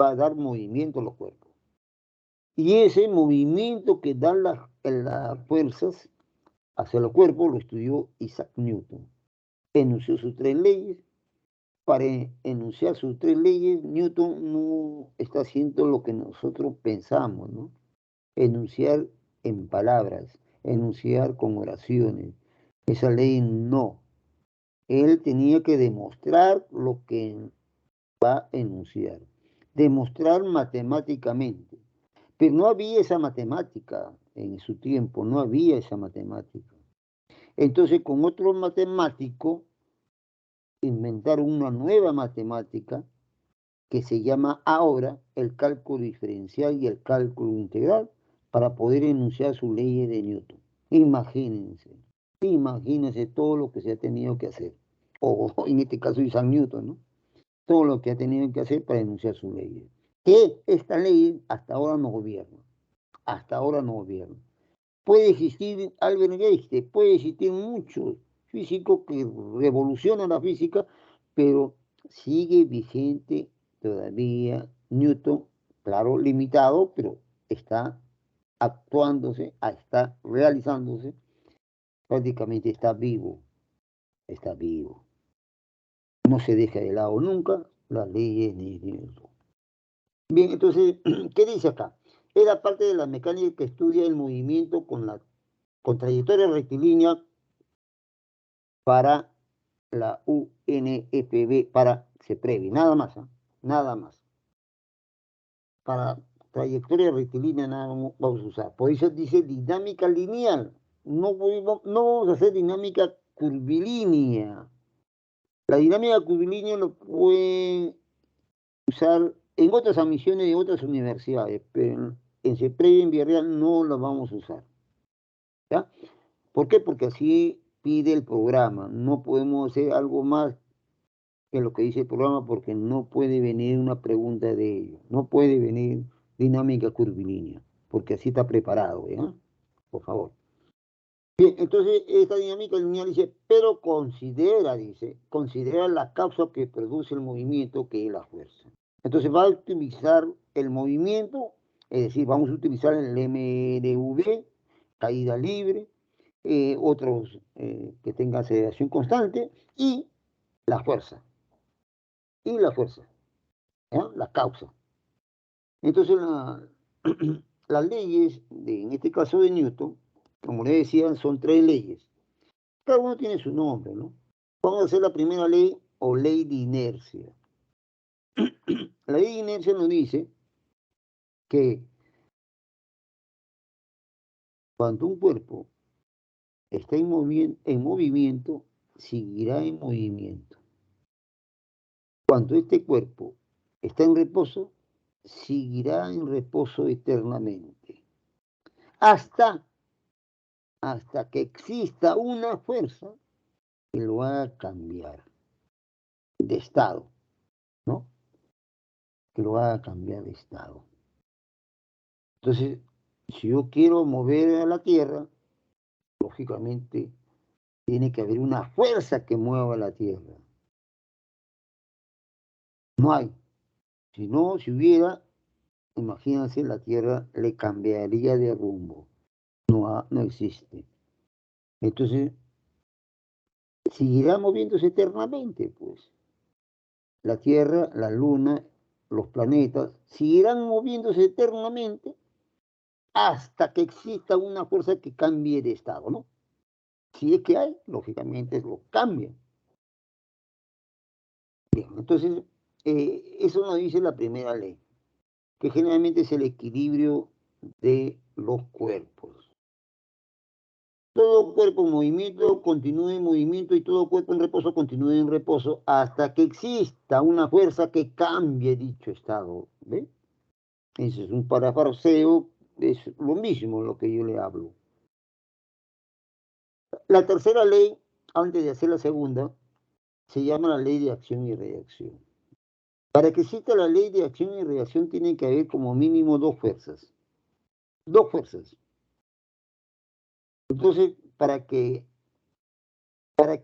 va a dar movimiento a los cuerpos. Y ese movimiento que dan las fuerzas hacia los cuerpos lo estudió Isaac Newton. Enunció sus tres leyes. Para enunciar sus tres leyes, Newton no está haciendo lo que nosotros pensamos, ¿no? Enunciar en palabras, enunciar con oraciones. Esa ley no. Él tenía que demostrar lo que va a enunciar. Demostrar matemáticamente. Pero no había esa matemática en su tiempo, no había esa matemática. Entonces, con otro matemático, inventaron una nueva matemática que se llama ahora el cálculo diferencial y el cálculo integral para poder enunciar sus leyes de Newton. Imagínense todo lo que se ha tenido que hacer. O en este caso Isaac Newton, ¿no? Todo lo que ha tenido que hacer para enunciar sus leyes. Que esta ley hasta ahora no gobierna. Hasta ahora no gobierna. Puede existir Albert Einstein, puede existir muchos físicos que revolucionan la física, pero sigue vigente todavía Newton, claro, limitado, pero está actuándose, está realizándose, prácticamente está vivo. No se deja de lado nunca las leyes de Newton. Bien, entonces, ¿qué dice acá? Es la parte de la mecánica que estudia el movimiento con trayectoria rectilínea para la UNFB, para CEPREVI, nada más, ¿eh? Nada más. Para trayectoria rectilínea nada más vamos a usar. Por eso dice dinámica lineal. No vamos a hacer dinámica curvilínea. La dinámica curvilínea lo pueden usar en otras admisiones de otras universidades, pero en CEPREVI, en Villarreal, no lo vamos a usar. ¿Ya? ¿Por qué? Porque así pide el programa. No podemos hacer algo más que lo que dice el programa porque no puede venir una pregunta de ello. No puede venir dinámica curvilínea, porque así está preparado, ¿ya? Por favor. Bien, entonces esta dinámica lineal dice, pero considera la causa que produce el movimiento, que es la fuerza. Entonces va a utilizar el movimiento, es decir, vamos a utilizar el MDV, caída libre, otros que tengan aceleración constante y la fuerza. Y la fuerza, ¿ya? La causa. Entonces las leyes, en este caso de Newton, como le decía, son tres leyes. Cada uno tiene su nombre, ¿no? Vamos a hacer la primera ley o ley de inercia. La ley de inercia nos dice que cuando un cuerpo está en movimiento, seguirá en movimiento. Cuando este cuerpo está en reposo, seguirá en reposo eternamente. Hasta que exista una fuerza que lo haga cambiar de estado, ¿no? Que lo haga cambiar de estado. Entonces, si yo quiero mover a la Tierra, lógicamente tiene que haber una fuerza que mueva la Tierra. No hay. Si no, si hubiera, imagínense, la Tierra le cambiaría de rumbo. No existe. Entonces, seguirá moviéndose eternamente, pues. La Tierra, la Luna, los planetas, seguirán moviéndose eternamente hasta que exista una fuerza que cambie de estado, ¿no? Si es que hay, lógicamente lo cambian. Bien, entonces, eso nos dice la primera ley, que generalmente es el equilibrio de los cuerpos. Todo cuerpo en movimiento continúe en movimiento y todo cuerpo en reposo continúe en reposo hasta que exista una fuerza que cambie dicho estado. ¿Ve? Ese es un parafraseo, es lo mismo lo que yo le hablo. La tercera ley, antes de hacer la segunda, se llama la ley de acción y reacción. Para que exista la ley de acción y reacción tiene que haber como mínimo dos fuerzas. Dos fuerzas. Entonces, para que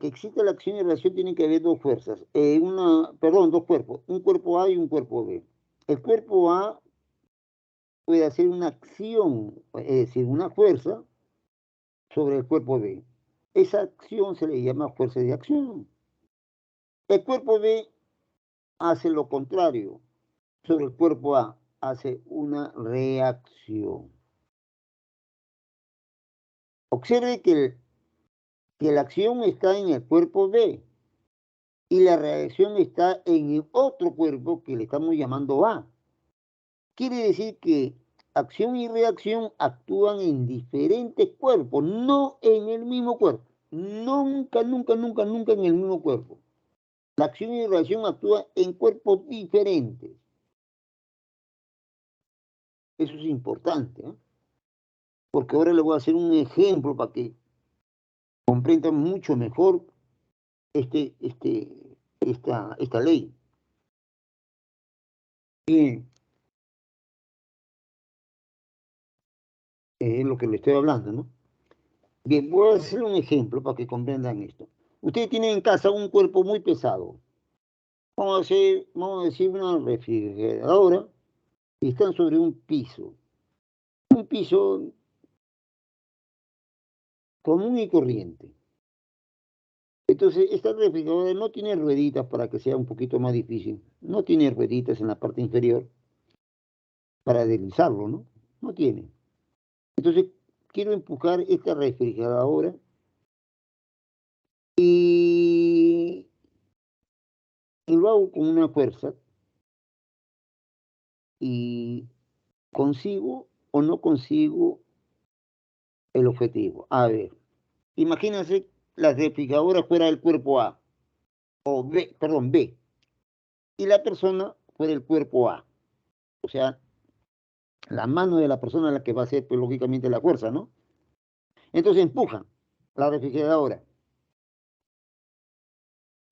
exista la acción y reacción tiene que haber dos fuerzas. Dos cuerpos. Un cuerpo A y un cuerpo B. El cuerpo A puede hacer una acción, es decir, una fuerza sobre el cuerpo B. Esa acción se le llama fuerza de acción. El cuerpo B hace lo contrario. Sobre el cuerpo A hace una reacción. Observe que la acción está en el cuerpo B y la reacción está en el otro cuerpo que le estamos llamando A. Quiere decir que acción y reacción actúan en diferentes cuerpos, no en el mismo cuerpo. Nunca, nunca, nunca, nunca en el mismo cuerpo. La acción y reacción actúan en cuerpos diferentes. Eso es importante, ¿eh? Porque ahora le voy a hacer un ejemplo para que comprendan mucho mejor esta ley. Bien, es lo que le estoy hablando, ¿no? Bien, voy a hacer un ejemplo para que comprendan esto. Ustedes tienen en casa un cuerpo muy pesado. Vamos a decir una refrigeradora y están sobre un piso. Un piso común y corriente. Entonces, esta refrigeradora no tiene rueditas para que sea un poquito más difícil. No tiene rueditas en la parte inferior para deslizarlo, ¿no? No tiene. Entonces, quiero empujar esta refrigeradora y lo hago con una fuerza y consigo o no consigo el objetivo. A ver, imagínense la refrigeradora fuera del cuerpo A, o B, perdón, B, y la persona fuera el cuerpo A. O sea, la mano de la persona es la que va a hacer, pues, lógicamente, la fuerza, ¿no? Entonces empujan la refrigeradora.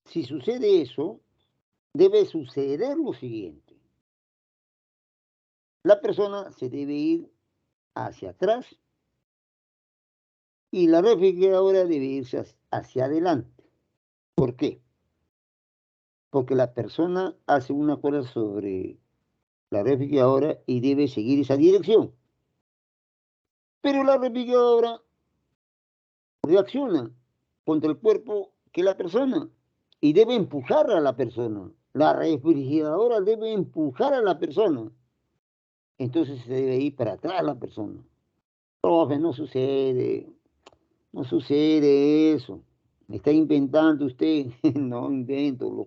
Si sucede eso, debe suceder lo siguiente. La persona se debe ir hacia atrás y la refrigeradora debe irse hacia adelante. ¿Por qué? Porque la persona hace una fuerza sobre la refrigeradora y debe seguir esa dirección. Pero la refrigeradora reacciona contra el cuerpo que la persona y debe empujar a la persona. La refrigeradora debe empujar a la persona. Entonces se debe ir para atrás la persona. Profe, no sucede eso. Me está inventando usted. No invento.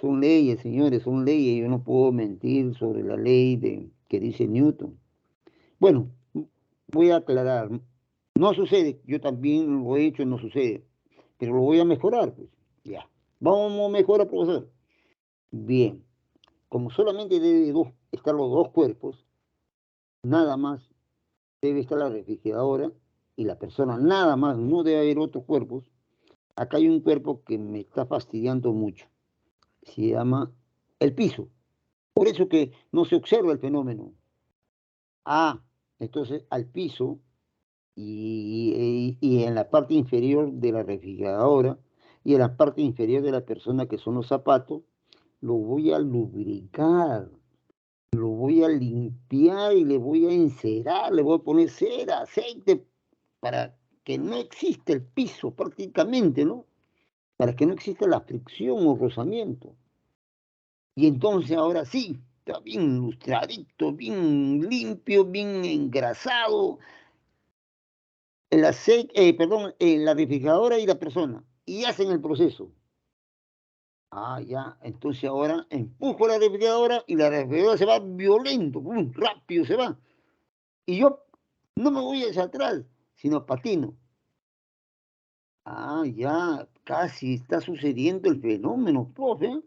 Son leyes, señores, son leyes. Yo no puedo mentir sobre la ley que dice Newton. Bueno, voy a aclarar. No sucede. Yo también lo he hecho, no sucede. Pero lo voy a mejorar, pues. Ya. Vamos a mejorar, profesor. Bien. Como solamente debe estar los dos cuerpos, nada más debe estar la refrigeradora y la persona, nada más, no debe haber otros cuerpos. Acá hay un cuerpo que me está fastidiando mucho. Se llama el piso. Por eso que no se observa el fenómeno. Ah, entonces al piso y en la parte inferior de la refrigeradora y en la parte inferior de la persona que son los zapatos, lo voy a lubricar, lo voy a limpiar y le voy a encerar, le voy a poner cera, aceite, para que no exista el piso prácticamente, ¿no? Para que no exista la fricción o rozamiento. Y entonces ahora sí, está bien lustradito, bien limpio, bien engrasado, el aceite, perdón, la refrigeradora y la persona, y hacen el proceso. Ah, ya, entonces ahora empujo la refrigeradora y la refrigeradora se va violento, rápido se va. Y yo no me voy hacia atrás, sino patino. Ah, ya, casi está sucediendo el fenómeno, profe.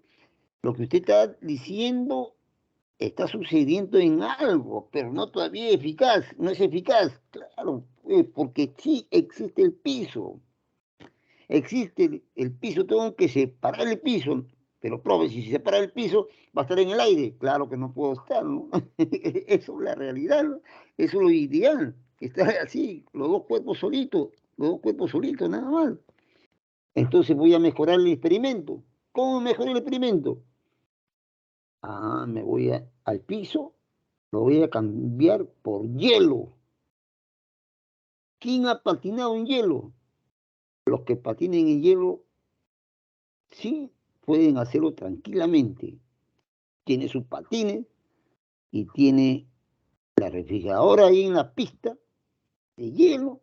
Lo que usted está diciendo está sucediendo en algo, pero no todavía eficaz, no es eficaz. Claro, porque sí existe el piso. Existe el piso, tengo que separar el piso, Pero, profe, si se separa el piso, va a estar en el aire. Claro que no puedo estar, ¿no? Eso es la realidad, ¿no? Eso es lo ideal, estar así, los dos cuerpos solitos, nada más. Entonces voy a mejorar el experimento. ¿Cómo mejoré el experimento? Me voy al piso, lo voy a cambiar por hielo. ¿Quién ha patinado en hielo? Los que patinen en hielo, sí, pueden hacerlo tranquilamente. Tiene sus patines y tiene la refrigeradora ahí en la pista de hielo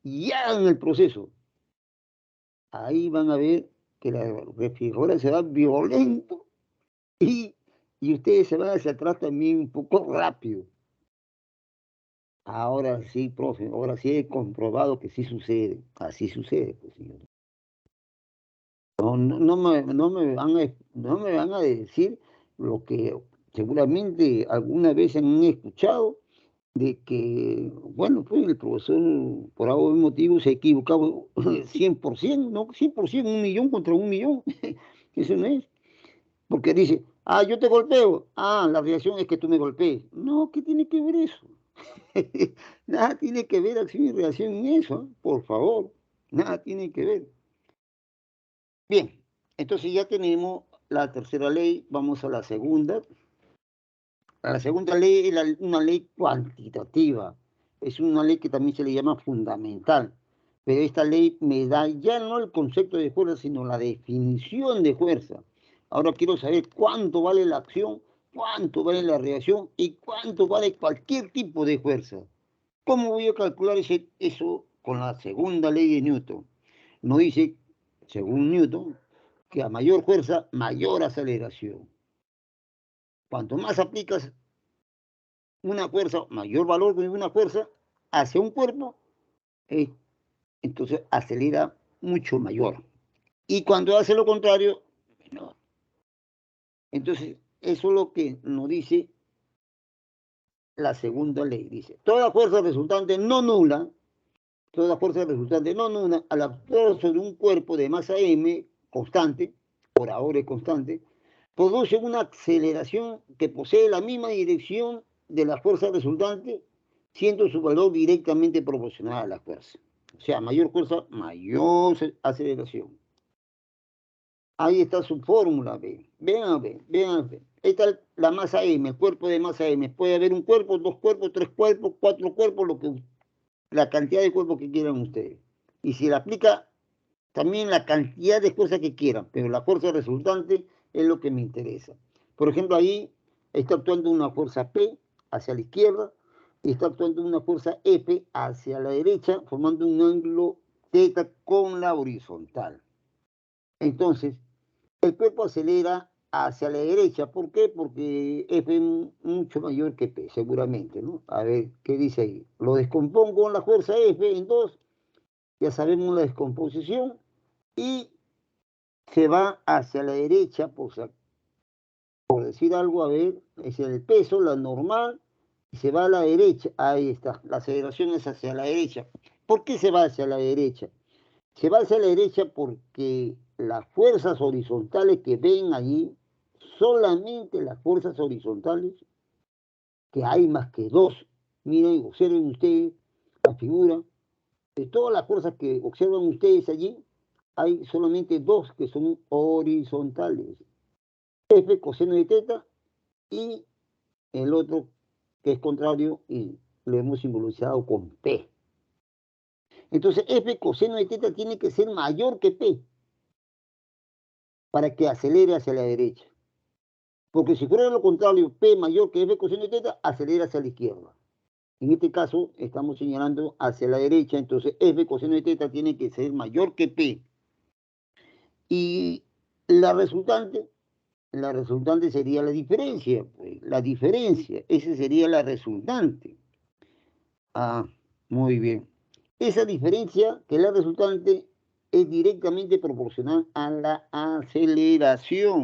y hagan el proceso. Ahí van a ver que la refrigeradora se va violento y ustedes se van hacia atrás también un poco rápido. Ahora sí, profe, ahora sí he comprobado que sí sucede. Así sucede, pues, señor. No me van a decir lo que seguramente alguna vez han escuchado, de que, bueno, pues el profesor por algún motivo se ha equivocado 100%, ¿no? 100%, 1.000.000 contra 1.000.000. Eso no es. Porque dice, yo te golpeo. La reacción es que tú me golpees. No, ¿qué tiene que ver eso? Nada tiene que ver acción y reacción en eso, ¿eh? Por favor. Nada tiene que ver. Bien, entonces ya tenemos la tercera ley, vamos a la segunda. La segunda ley es una ley cuantitativa, es una ley que también se le llama fundamental, pero esta ley me da ya no el concepto de fuerza, sino la definición de fuerza. Ahora quiero saber cuánto vale la acción, cuánto vale la reacción y cuánto vale cualquier tipo de fuerza. ¿Cómo voy a calcular eso con la segunda ley de Newton? Nos dice, según Newton, que a mayor fuerza, mayor aceleración. Cuanto más aplicas una fuerza, mayor valor de una fuerza hacia un cuerpo, entonces acelera mucho mayor. Y cuando hace lo contrario, menor. Entonces, eso es lo que nos dice la segunda ley. Dice, toda fuerza resultante no nula, al actuar sobre un cuerpo de masa m constante, por ahora es constante, produce una aceleración que posee la misma dirección de la fuerza resultante, siendo su valor directamente proporcional a la fuerza. O sea, mayor fuerza, mayor aceleración. Ahí está su fórmula, vean. Esta es la masa M, el cuerpo de masa M. Puede haber un cuerpo, dos cuerpos, tres cuerpos, cuatro cuerpos, la cantidad de cuerpos que quieran ustedes. Y si le aplica también la cantidad de fuerza que quieran, pero la fuerza resultante es lo que me interesa. Por ejemplo, ahí está actuando una fuerza P hacia la izquierda y está actuando una fuerza F hacia la derecha, formando un ángulo θ con la horizontal. Entonces, el cuerpo acelera hacia la derecha. ¿Por qué? Porque F es mucho mayor que P, seguramente, ¿no? A ver, ¿qué dice ahí? Lo descompongo con la fuerza F en 2, ya sabemos la descomposición, y se va hacia la derecha, por decir algo, a ver, es el peso, la normal, y se va a la derecha, ahí está, la aceleración es hacia la derecha. ¿Por qué se va hacia la derecha? Se va hacia la derecha porque las fuerzas horizontales que ven allí, solamente las fuerzas horizontales, que hay más que dos, miren, observen ustedes la figura, de todas las fuerzas que observan ustedes allí, hay solamente dos que son horizontales. F coseno de teta y el otro que es contrario y lo hemos simbolizado con P. Entonces F coseno de teta tiene que ser mayor que P para que acelere hacia la derecha. Porque si fuera lo contrario, P mayor que F coseno de teta, acelera hacia la izquierda. En este caso estamos señalando hacia la derecha, entonces F coseno de teta tiene que ser mayor que P. Y la resultante sería la diferencia, pues, esa sería la resultante. Muy bien. Esa diferencia, que es la resultante, es directamente proporcional a la aceleración.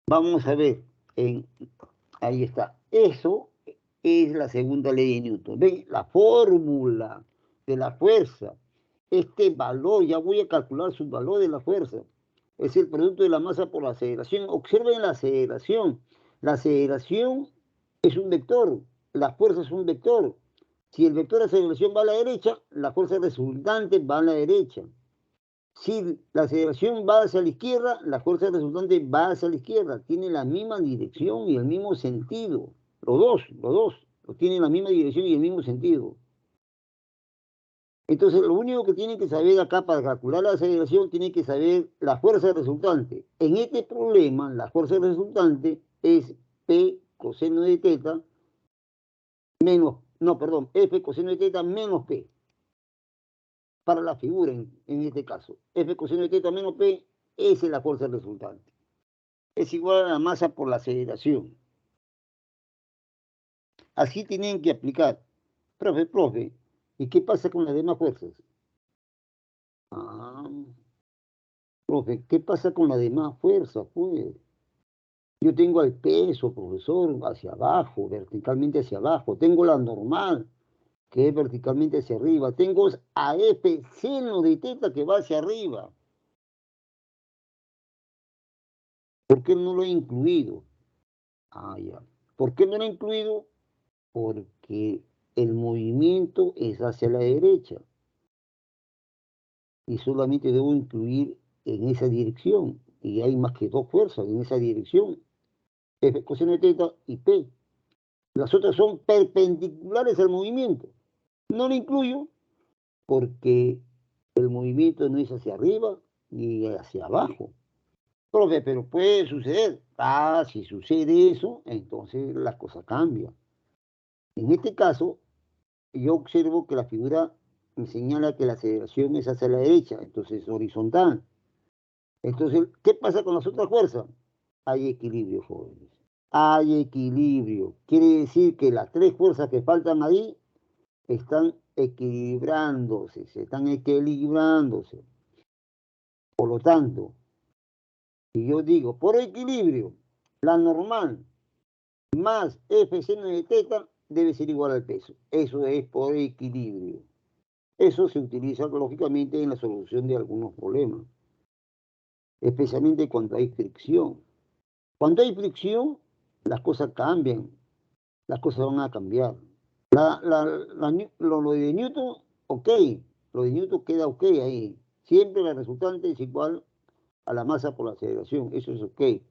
Vamos a ver, ahí está. Eso es la segunda ley de Newton. ¿Ven? La fórmula de la fuerza este valor, ya voy a calcular su valor de la fuerza. Es el producto de la masa por la aceleración. Observen la aceleración. La aceleración es un vector, la fuerza es un vector. Si el vector de aceleración va a la derecha, la fuerza resultante va a la derecha. Si la aceleración va hacia la izquierda, la fuerza resultante va hacia la izquierda. Tiene la misma dirección y el mismo sentido. Los dos, tienen la misma dirección y el mismo sentido. Entonces, lo único que tienen que saber acá para calcular la aceleración, tienen que saber la fuerza resultante. En este problema, la fuerza resultante es P coseno de teta menos, no, perdón, F coseno de teta menos P. Para la figura, en este caso. F coseno de teta menos P, esa es la fuerza resultante. Es igual a la masa por la aceleración. Así tienen que aplicar. Profe, ¿y qué pasa con las demás fuerzas? Ah, profe, ¿qué pasa con las demás fuerzas, pues? Yo tengo el peso, profesor, hacia abajo, verticalmente hacia abajo. Tengo la normal, que es verticalmente hacia arriba. Tengo a F seno de teta que va hacia arriba. ¿Por qué no lo he incluido? Ah, ya. ¿Por qué no lo he incluido? Porque el movimiento es hacia la derecha. Y solamente debo incluir en esa dirección. Y hay más que dos fuerzas en esa dirección. F coseno de teta y P. Las otras son perpendiculares al movimiento. No lo incluyo porque el movimiento no es hacia arriba ni hacia abajo. Profe, pero puede suceder. Ah, si sucede eso, entonces las cosas cambian. En este caso, yo observo que la figura me señala que la aceleración es hacia la derecha, entonces es horizontal. Entonces, ¿qué pasa con las otras fuerzas? Hay equilibrio, jóvenes. Hay equilibrio. Quiere decir que las tres fuerzas que faltan ahí están equilibrándose, se están equilibrándose. Por lo tanto, si yo digo por equilibrio, la normal más F seno de teta debe ser igual al peso. Eso es por equilibrio. Eso se utiliza lógicamente en la solución de algunos problemas, especialmente cuando hay fricción. Cuando hay fricción, las cosas cambian, las cosas van a cambiar. Lo de Newton, ok, lo de Newton queda ok ahí. Siempre la resultante es igual a la masa por la aceleración, eso es ok.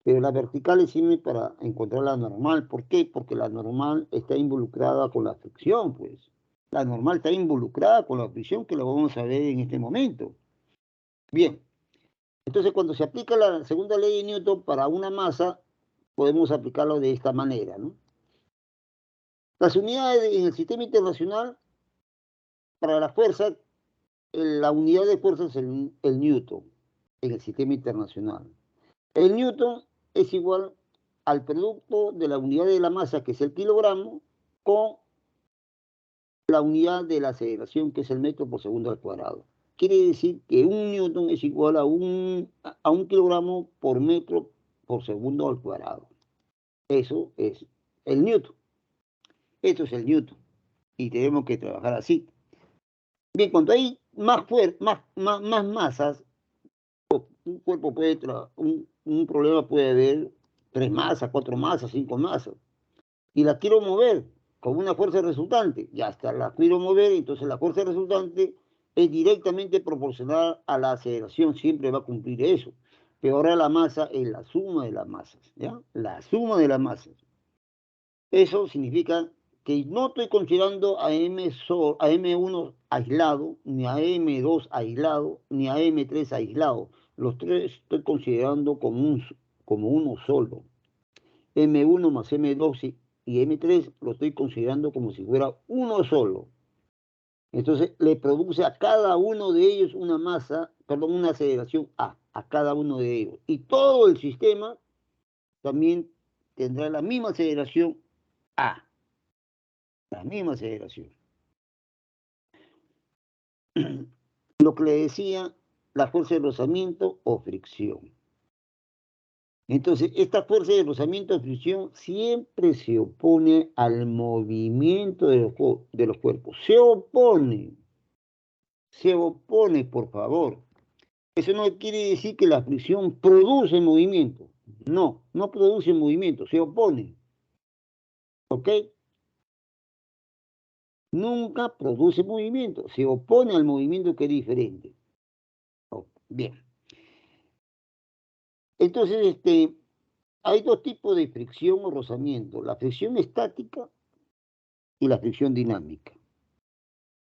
Pero las verticales sirven para encontrar la normal. ¿Por qué? Porque la normal está involucrada con la fricción, pues. La normal está involucrada con la fricción que lo vamos a ver en este momento. Bien, entonces cuando se aplica la segunda ley de Newton para una masa, podemos aplicarlo de esta manera, ¿no? Las unidades en el sistema internacional, para la fuerza, la unidad de fuerza es el Newton en el sistema internacional. El Newton es igual al producto de la unidad de la masa, que es el kilogramo, con la unidad de la aceleración, que es el metro por segundo al cuadrado. Quiere decir que un Newton es igual a un kilogramo por metro por segundo al cuadrado. Eso es el Newton. Esto es el Newton. Y tenemos que trabajar así. Bien, cuando hay más masas, un cuerpo puede, un problema puede haber 3 masas, 4 masas, 5 masas. Y la quiero mover con una fuerza resultante. Ya está, la quiero mover, entonces la fuerza resultante es directamente proporcional a la aceleración, siempre va a cumplir eso. Pero ahora la masa es la suma de las masas, ¿ya? La suma de las masas. Eso significa que no estoy considerando a M1 aislado, ni a M2 aislado, ni a M3 aislado. Los tres estoy considerando como uno solo. M1 más M2 y M3 lo estoy considerando como si fuera uno solo. Entonces le produce a cada uno de ellos una masa, perdón, una aceleración a cada uno de ellos. Y todo el sistema también tendrá la misma aceleración A, la misma aceleración. Lo que le decía, la fuerza de rozamiento o fricción. Entonces, esta fuerza de rozamiento o fricción siempre se opone al movimiento de los cuerpos. Se opone. Se opone, por favor. Eso no quiere decir que la fricción produce movimiento. No, no produce movimiento, se opone. ¿Ok? Nunca produce movimiento, se opone al movimiento que es diferente. Bien. Entonces, hay dos tipos de fricción o rozamiento, la fricción estática y la fricción dinámica.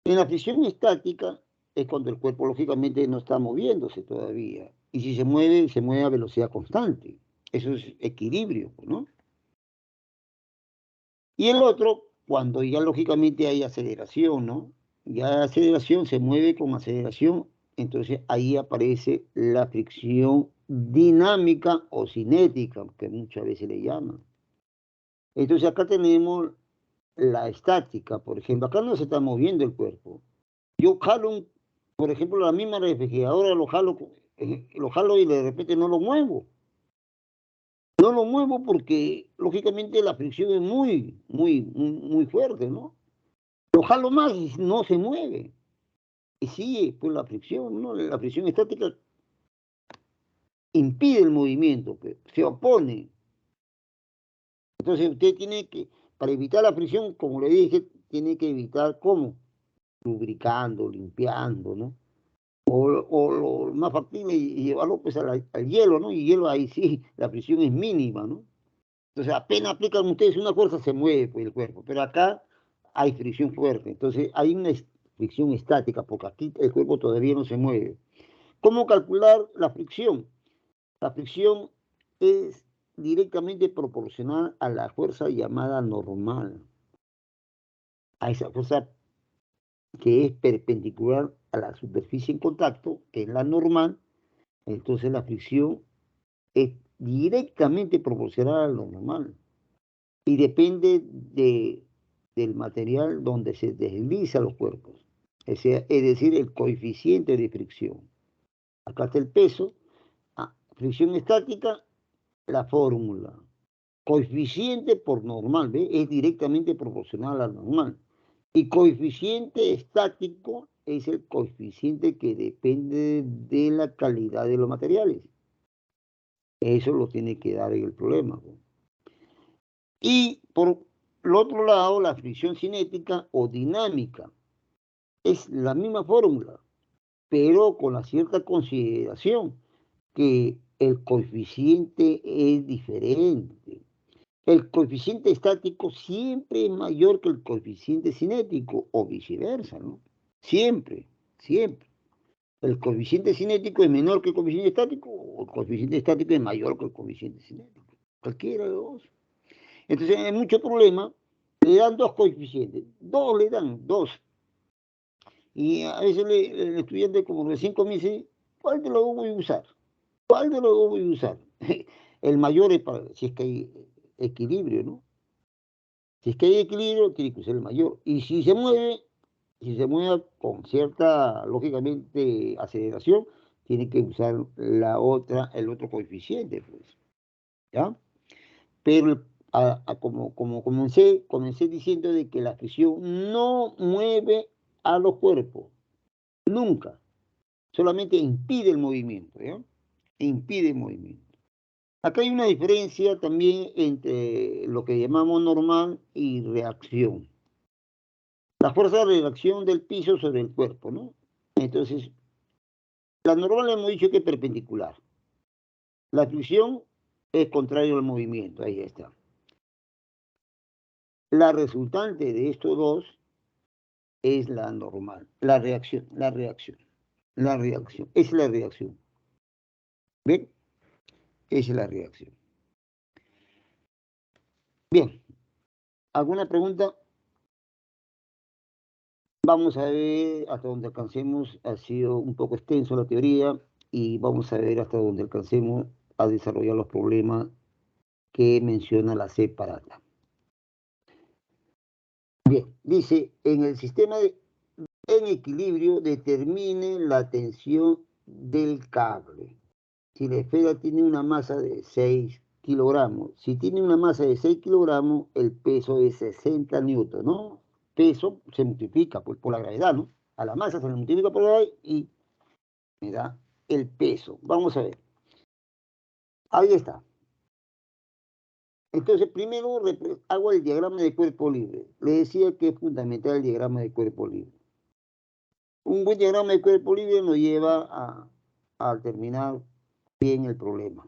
En la fricción estática es cuando el cuerpo lógicamente no está moviéndose todavía. Y si se mueve a velocidad constante. Eso es equilibrio, ¿no? Y el otro, cuando ya lógicamente hay aceleración, ¿no? Ya aceleración se mueve con aceleración, entonces ahí aparece la fricción dinámica o cinética, que muchas veces le llaman. Entonces acá tenemos la estática, por ejemplo, acá no se está moviendo el cuerpo. Yo jalo, por ejemplo, la misma refrigeradora, lo jalo y de repente no lo muevo. No lo muevo porque, lógicamente, la fricción es muy fuerte, ¿no? Lo jalo más y no se mueve. Y sigue, pues, la fricción, ¿no? La fricción estática impide el movimiento, pues, se opone. Entonces, usted tiene que, para evitar la fricción, como le dije, tiene que evitar, ¿cómo? Lubricando, limpiando, ¿no? O lo más factible y llevarlo pues al hielo, ¿no? Y hielo ahí sí, la fricción es mínima, ¿no? Entonces apenas aplican ustedes una fuerza, se mueve pues, el cuerpo. Pero acá hay fricción fuerte. Entonces hay una fricción estática, porque aquí el cuerpo todavía no se mueve. ¿Cómo calcular la fricción? La fricción es directamente proporcional a la fuerza llamada normal. A esa fuerza que es perpendicular a la superficie en contacto, que es la normal. Entonces la fricción es directamente proporcional a lo normal y depende del material donde se deslizan los cuerpos, es decir, el coeficiente de fricción. Acá está el peso, fricción estática, la fórmula. Coeficiente por normal, ¿ve? Es directamente proporcional al normal. Y coeficiente estático es el coeficiente que depende de la calidad de los materiales. Eso lo tiene que dar en el problema. Y por el otro lado, la fricción cinética o dinámica es la misma fórmula, pero con la cierta consideración que el coeficiente es diferente. El coeficiente estático siempre es mayor que el coeficiente cinético o viceversa, ¿no? Siempre, siempre. El coeficiente cinético es menor que el coeficiente estático o el coeficiente estático es mayor que el coeficiente cinético. Cualquiera de los dos. Entonces, hay mucho problema. Le dan dos coeficientes. Dos le dan, dos. Y a veces el estudiante, como recién comienza, ¿cuál de los dos voy a usar? ¿Cuál de los dos voy a usar? El mayor es para, si es que hay equilibrio, ¿no? Si es que hay equilibrio, tiene que usar el mayor. Y si se mueve con cierta, lógicamente, aceleración, tiene que usar el otro coeficiente, pues. ¿Ya? Pero como comencé diciendo de que la fricción no mueve a los cuerpos, nunca, solamente impide el movimiento, ¿ya? Impide el movimiento. Acá hay una diferencia también entre lo que llamamos normal y reacción. La fuerza de reacción del piso sobre el cuerpo, ¿no? Entonces, la normal hemos dicho que es perpendicular. La fricción es contrario al movimiento, ahí está. La resultante de estos dos es la normal, la reacción. Es la reacción. ¿Ven? Esa es la reacción. Bien, ¿alguna pregunta? Vamos a ver hasta donde alcancemos. Ha sido un poco extenso la teoría y vamos a ver hasta donde alcancemos a desarrollar los problemas que menciona la separata. Bien, dice, en el sistema en equilibrio determine la tensión del cable. Si la esfera tiene una masa de 6 kilogramos, si tiene una masa de 6 kilogramos, el peso es 60 newton, ¿no? Peso se multiplica por la gravedad, ¿no? A la masa se le multiplica por ahí y me da el peso. Vamos a ver. Ahí está. Entonces, primero hago el diagrama de cuerpo libre. Le decía que es fundamental el diagrama de cuerpo libre. Un buen diagrama de cuerpo libre nos lleva a terminar bien el problema.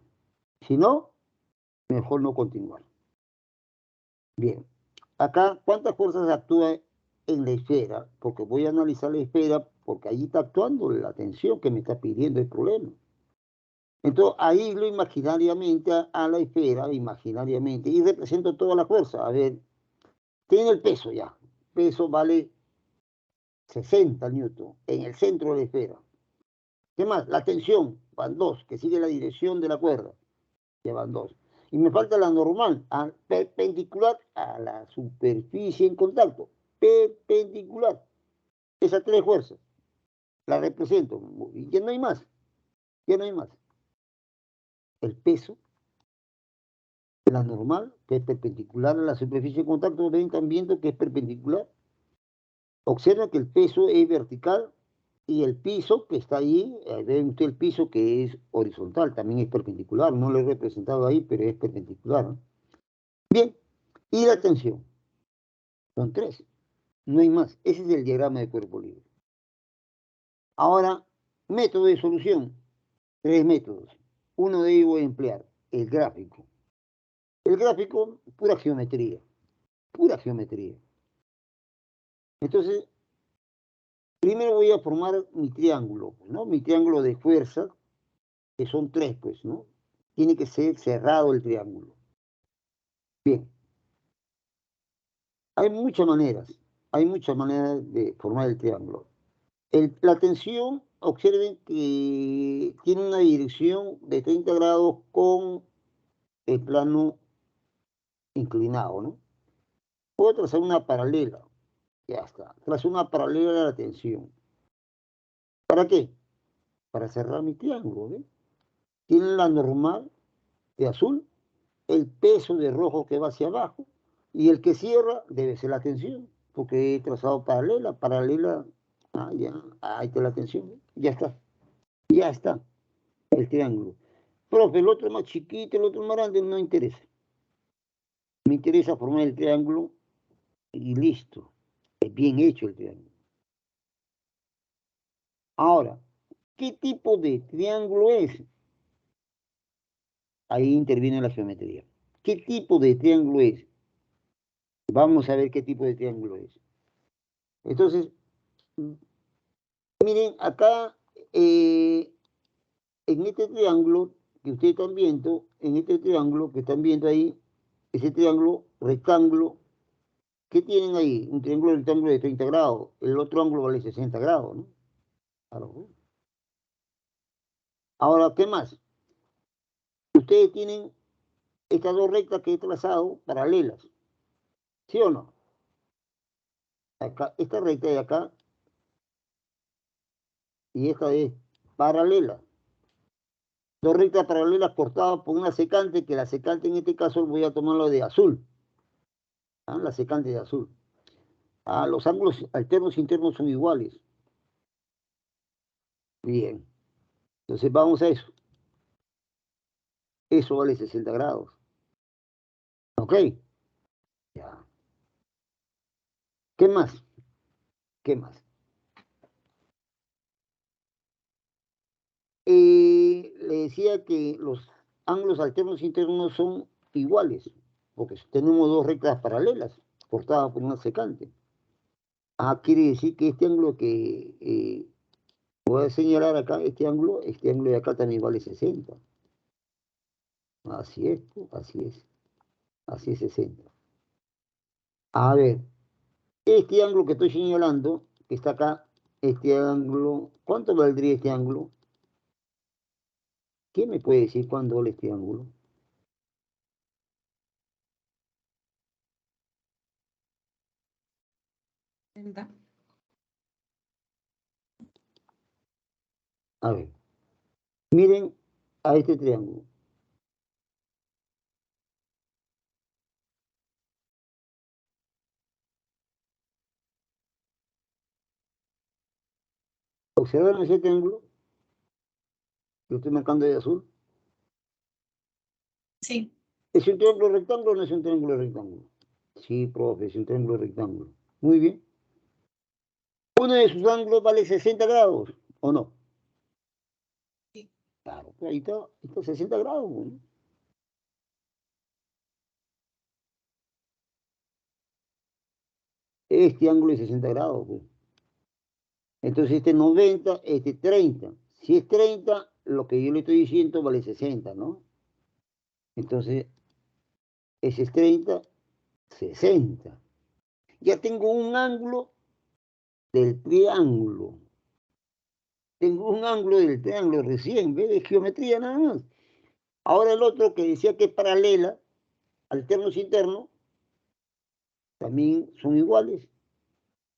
Si no, mejor no continuar. Bien. Acá, ¿cuántas fuerzas actúan en la esfera? Porque voy a analizar la esfera porque ahí está actuando la tensión que me está pidiendo el problema. Entonces, aíslo imaginariamente a la esfera, imaginariamente, y represento toda la fuerza. A ver, tiene el peso ya. Peso vale 60 newton en el centro de la esfera. ¿Qué más? La tensión, van 2, que sigue la dirección de la cuerda, que van 2. Y me falta la normal, perpendicular a la superficie en contacto. Perpendicular. Esas 3 fuerzas. Las represento. Y ya no hay más. Ya no hay más. El peso, la normal, que es perpendicular a la superficie en contacto. Ven también viendo que es perpendicular. Observa que el peso es vertical y el piso que está ahí, ven usted el piso que es horizontal, también es perpendicular. No lo he representado ahí, pero es perpendicular, ¿no? Bien, y la tensión. Son 3. No hay más. Ese es el diagrama de cuerpo libre. Ahora, método de solución. 3 métodos. Uno de ellos voy a emplear, el gráfico. El gráfico, pura geometría. Pura geometría. Entonces, primero voy a formar mi triángulo, ¿no? Mi triángulo de fuerza, que son 3, pues, ¿no? Tiene que ser cerrado el triángulo. Bien. Hay muchas maneras de formar el triángulo. La tensión, observen que tiene una dirección de 30 grados con el plano inclinado, ¿no? Puedo trazar una paralela, ya está. Trazo una paralela a la tensión. ¿Para qué? Para cerrar mi triángulo, ¿ve? Tiene la normal de azul, el peso de rojo que va hacia abajo, y el que cierra debe ser la tensión, porque he trazado paralela, ya, ahí está la tensión, ya está, el triángulo. Profe, el otro más chiquito, el otro más grande, no interesa. Me interesa formar el triángulo y listo, es bien hecho el triángulo. Ahora, ¿qué tipo de triángulo es? Ahí interviene la geometría. ¿Qué tipo de triángulo es? Vamos a ver qué tipo de triángulo es. Entonces, miren, acá en este triángulo que ustedes están viendo, en este triángulo que están viendo ahí, ese triángulo rectángulo, ¿qué tienen ahí? Un triángulo rectángulo de 30 grados, el otro ángulo vale 60 grados, ¿no? Claro. Ahora, ¿qué más? Ustedes tienen estas 2 rectas que he trazado paralelas, ¿sí o no? Acá, esta recta de acá y esta es paralela. 2 rectas paralelas cortadas por una secante, que la secante en este caso voy a tomarlo de azul. ¿Ah? La secante de azul. Los ángulos alternos e internos son iguales. Bien. Entonces vamos a eso. Eso vale 60 grados. ¿Ok? Ya. ¿Qué más? ¿Qué más? Le decía que los ángulos alternos e internos son iguales, porque tenemos 2 rectas paralelas cortadas por una secante. Quiere decir que este ángulo que voy a señalar acá, este ángulo de acá también vale 60. Así es, así es 60. A ver, este ángulo que estoy señalando, que está acá, este ángulo, ¿cuánto valdría este ángulo? ¿Quién me puede decir cuánto vale este ángulo? A ver, miren a este triángulo. ¿Observan ese triángulo? Lo estoy marcando de azul. Sí. ¿Es un triángulo rectángulo o no es un triángulo rectángulo? Sí, profe, es un triángulo rectángulo. Muy bien. Uno de sus ángulos vale 60 grados, ¿o no? Sí. Claro, pues ahí está 60 grados, ¿no? Este ángulo es 60 grados, pues. Entonces este 90, este 30. Si es 30, lo que yo le estoy diciendo vale 60, ¿no? Entonces, ese es 30, 60. Ya tengo un ángulo del triángulo. Tengo un ángulo del triángulo recién, ¿ves? De geometría nada más. Ahora el otro que decía que es paralela, alternos internos, también son iguales.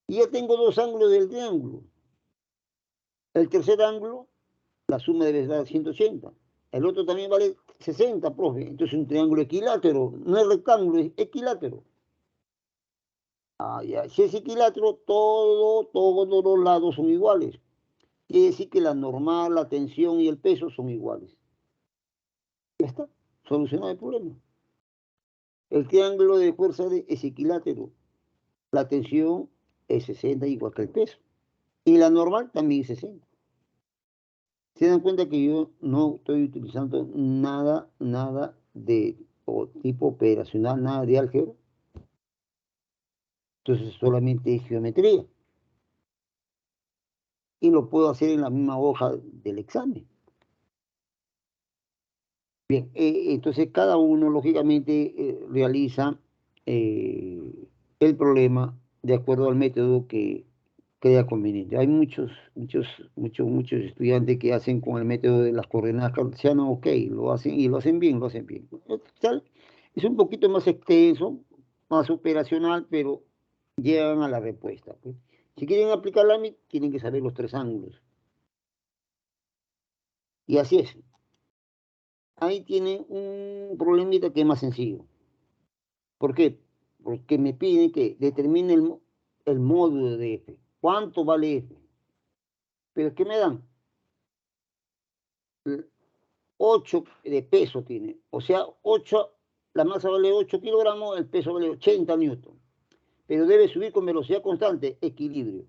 Y ya tengo dos ángulos del triángulo. El tercer ángulo, la suma debe dar 180. El otro también vale 60, profe. Entonces un triángulo equilátero, no es rectángulo, es equilátero. Ah, ya. Si es equilátero, todos los lados son iguales. Quiere decir que la normal, la tensión y el peso son iguales. Ya está, solucionado el problema. El triángulo de fuerza es equilátero. La tensión es 60 igual que el peso. Y la normal también es 60. Se dan cuenta que yo no estoy utilizando nada de tipo operacional, nada de álgebra. Entonces solamente es geometría. Y lo puedo hacer en la misma hoja del examen. Bien, entonces cada uno lógicamente realiza el problema de acuerdo al método que crea conveniente. Hay muchos estudiantes que hacen con el método de las coordenadas cartesianas, ok, lo hacen y lo hacen bien, lo hacen bien. Tal, es un poquito más extenso, más operacional, pero llegan a la respuesta, pues. Si quieren aplicar la MIT, tienen que saber los tres ángulos. Y así es. Ahí tiene un problemita que es más sencillo. ¿Por qué? Porque me piden que determine el módulo de F. ¿Cuánto vale F? Pero ¿qué me dan? 8 de peso tiene. O sea, 8, la masa vale 8 kilogramos, el peso vale 80 newton. Pero debe subir con velocidad constante, equilibrio.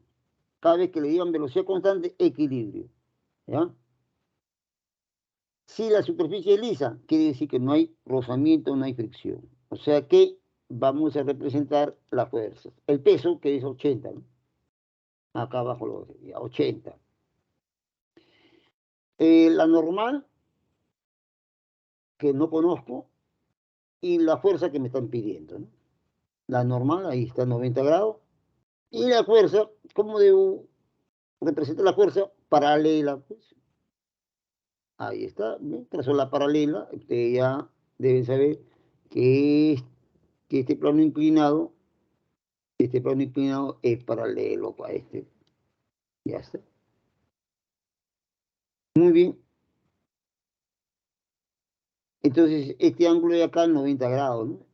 Cada vez que le digan velocidad constante, equilibrio. ¿Ya? Si la superficie es lisa, quiere decir que no hay rozamiento, no hay fricción. O sea que vamos a representar la fuerza. El peso, que es 80, ¿no? Acá abajo lo diría, 80. La normal, que no conozco, y la fuerza que me están pidiendo, ¿no? La normal, ahí está 90 grados. Y la fuerza, ¿cómo debo representar la fuerza? Paralela, pues. Ahí está, ¿ven? Trazo la paralela. Ustedes ya deben saber que, que este plano inclinado es paralelo a este. Ya está. Muy bien. Entonces, este ángulo de acá, 90 grados, ¿no?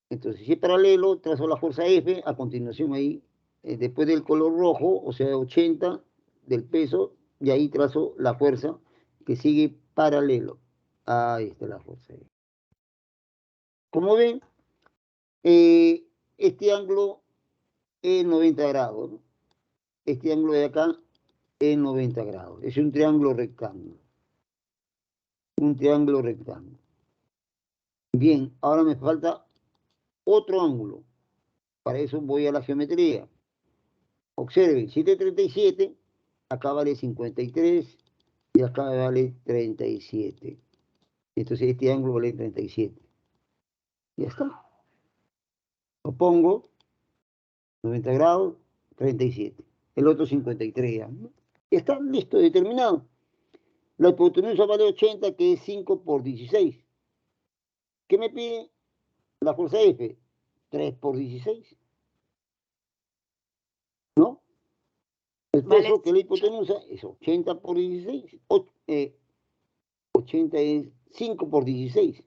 Entonces, si es paralelo, trazo la fuerza F, a continuación ahí, después del color rojo, o sea, 80 del peso, y ahí trazo la fuerza que sigue paralelo. Ahí está la fuerza. Como ven, este ángulo es 90 grados, ¿no? Este ángulo de acá es 90 grados. Es un triángulo rectángulo. Un triángulo rectángulo. Bien, ahora me falta otro ángulo. Para eso voy a la geometría. Observen, 737, acá vale 53 y acá vale 37. Entonces este ángulo vale 37. Ya está. Lo pongo, 90 grados, 37. El otro 53 ya, ¿no? Ya está, listo, determinado. La hipotenusa vale 80, que es 5 por 16. ¿Qué me pide la fuerza F? 3 por 16, ¿no? El Vale. peso que la hipotenusa es 80 por 16. 80 es 5 por 16.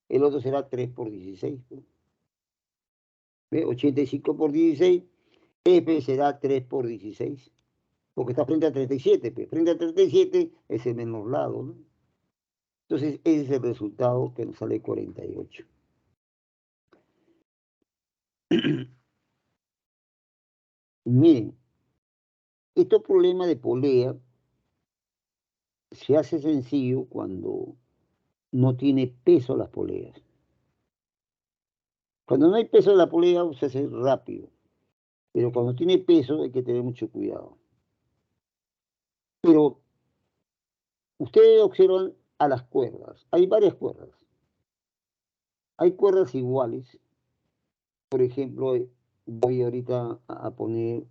El otro será 3 por 16. ¿Ve? 85 por 16. F será 3 por 16. porque está frente a 37, pues. Frente a 37 es el menor lado, ¿no? Entonces, ese es el resultado que nos sale 48. Miren, este problema de polea se hace sencillo cuando no tiene peso las poleas. Cuando no hay peso en la polea se hace rápido, pero cuando tiene peso hay que tener mucho cuidado. Pero ustedes observan a las cuerdas. Hay varias cuerdas. Hay cuerdas iguales. Por ejemplo, voy ahorita a poner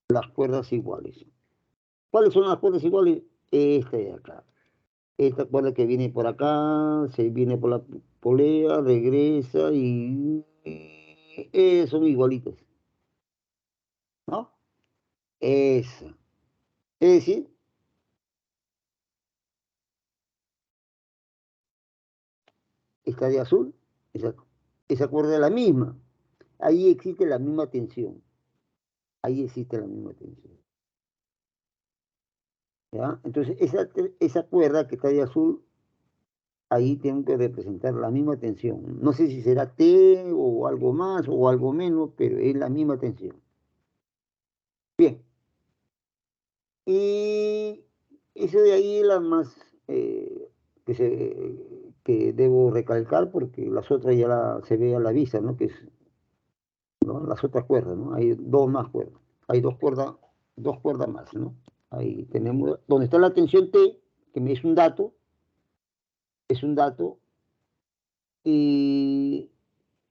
las cuerdas iguales. ¿Cuáles son las cuerdas iguales? Esta de acá. Esta cuerda que viene por acá, se viene por la polea, regresa y son igualitas, ¿no? Esa. Es decir, esta de azul, esa cuerda es la misma. Ahí existe la misma tensión. Ahí existe la misma tensión. ¿Ya? Entonces, esa cuerda que está de azul, ahí tengo que representar la misma tensión. No sé si será T o algo más o algo menos, pero es la misma tensión. Bien. Y eso de ahí es la más que debo recalcar porque las otras ya se ve a la vista, ¿no? Que es, ¿no? Las otras cuerdas, ¿no? Hay dos más cuerdas. Hay dos cuerdas más, ¿no? Ahí tenemos, donde está la tensión T, que me es un dato, y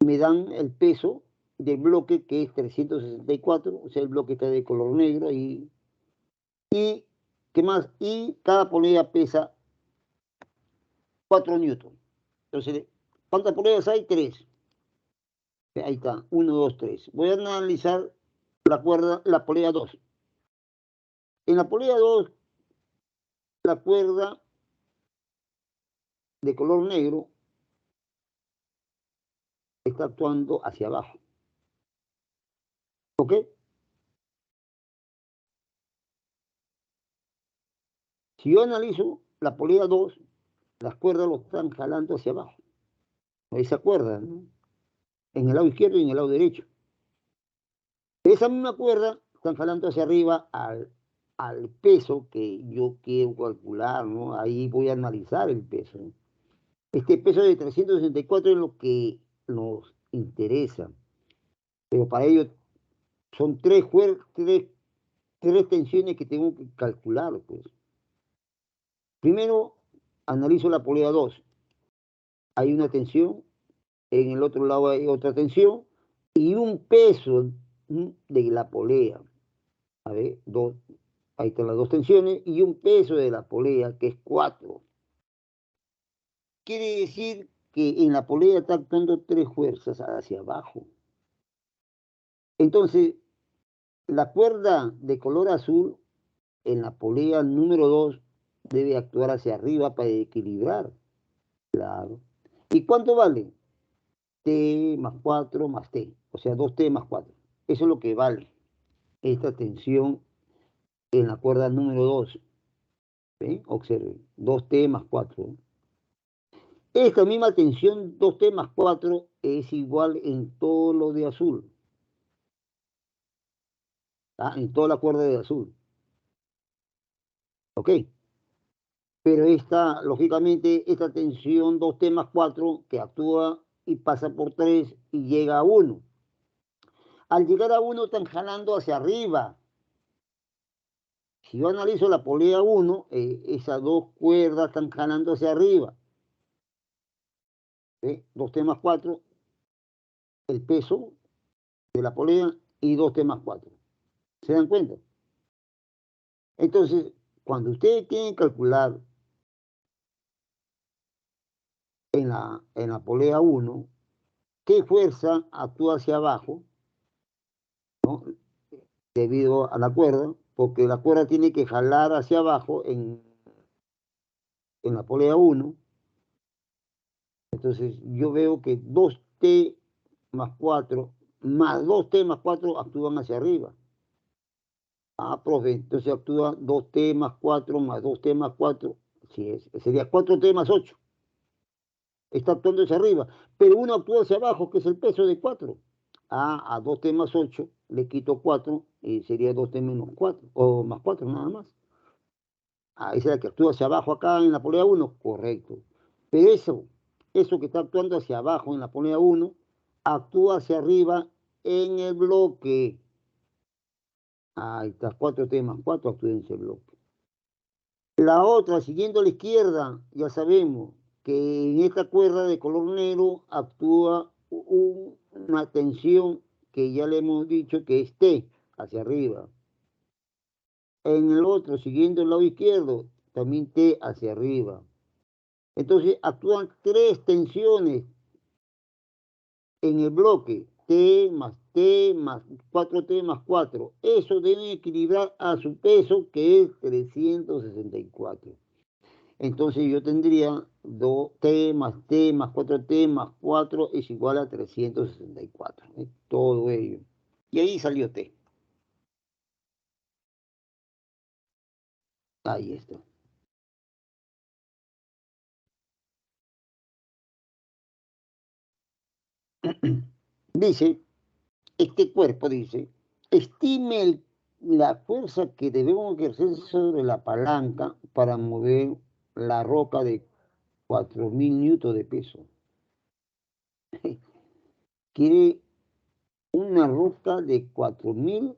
me dan el peso del bloque que es 364, o sea, el bloque está de color negro, y ¿qué más? Y cada polea pesa 4 newton. Entonces, ¿cuántas poleas hay? 3. Ahí está, 1, 2, 3. Voy a analizar la polea 2. En la polea 2, la cuerda de color negro está actuando hacia abajo. ¿Ok? Si yo analizo la polea 2, las cuerdas lo están jalando hacia abajo. Esa cuerda, ¿no? En el lado izquierdo y en el lado derecho. Esa misma cuerda están jalando hacia arriba al peso que yo quiero calcular, ¿no? Ahí voy a analizar el peso. Este peso de 364 es lo que nos interesa, pero para ello son tres tensiones que tengo que calcular, pues. Primero, analizo la polea 2. Hay una tensión, en el otro lado hay otra tensión y un peso de la polea. A ver, ahí están las dos tensiones y un peso de la polea que es 4. Quiere decir que en la polea está actuando 3 fuerzas hacia abajo. Entonces, la cuerda de color azul en la polea número 2 debe actuar hacia arriba para equilibrar. Claro. ¿Y cuánto vale? T más 4 más T. O sea, 2T más 4. Eso es lo que vale esta tensión en la cuerda número 2. ¿Ven? Observen. 2T más 4. Esta misma tensión 2T más 4 es igual en todo lo de azul. ¿Ah? En toda la cuerda de azul. ¿Ok? Pero esta, lógicamente, esta tensión 2T más 4 que actúa y pasa por 3 y llega a 1. Al llegar a 1 están jalando hacia arriba. Si yo analizo la polea 1, esas dos cuerdas están jalando hacia arriba. 2T más 4, el peso de la polea y 2T más 4. ¿Se dan cuenta? Entonces, cuando ustedes tienen que calcular en la polea 1, qué fuerza actúa hacia abajo, ¿no? Debido a la cuerda, porque la cuerda tiene que jalar hacia abajo en la polea 1. Entonces, yo veo que 2T más 4 más 2T más 4 actúan hacia arriba. Ah, profe, entonces actúa 2T más 4 más 2T más 4. Sí, sería 4T más 8. Está actuando hacia arriba, pero uno actúa hacia abajo, que es el peso de 4. Ah, a 2T más 8 le quito 4 y sería 2T menos 4, o más 4 nada más. Ah, esa es la que actúa hacia abajo acá en la polea 1, correcto. Pero eso que está actuando hacia abajo en la polea 1, actúa hacia arriba en el bloque. Ahí está, 4T más 4 actúa en ese bloque. La otra, siguiendo a la izquierda, ya sabemos que en esta cuerda de color negro actúa una tensión que ya le hemos dicho que es T, hacia arriba. En el otro, siguiendo el lado izquierdo, también T hacia arriba. Entonces actúan tres tensiones en el bloque, T más 4T más 4. Eso debe equilibrar a su peso, que es 364. Entonces yo tendría 2T más 4T más 4 es igual a 364. Todo ello. Y ahí salió T. Ahí está. Dice, este cuerpo dice, estime la fuerza que debemos ejercer sobre la palanca para mover la roca de 4000 newtons de peso. Quiere una roca de 4000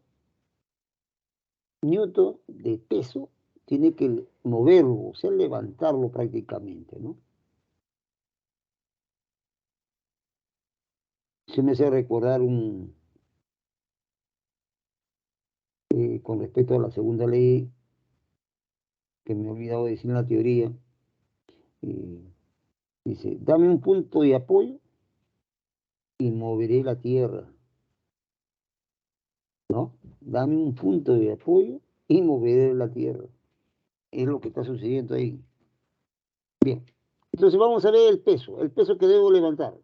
newtons de peso, tiene que moverlo, o sea, levantarlo prácticamente, ¿no? Se me hace recordar con respecto a la segunda ley, que me he olvidado de decir en la teoría, eh, dice, dame un punto de apoyo y moveré la tierra, ¿no? Dame un punto de apoyo y moveré la tierra. Es lo que está sucediendo ahí. Bien, entonces vamos a ver el peso que debo levantar,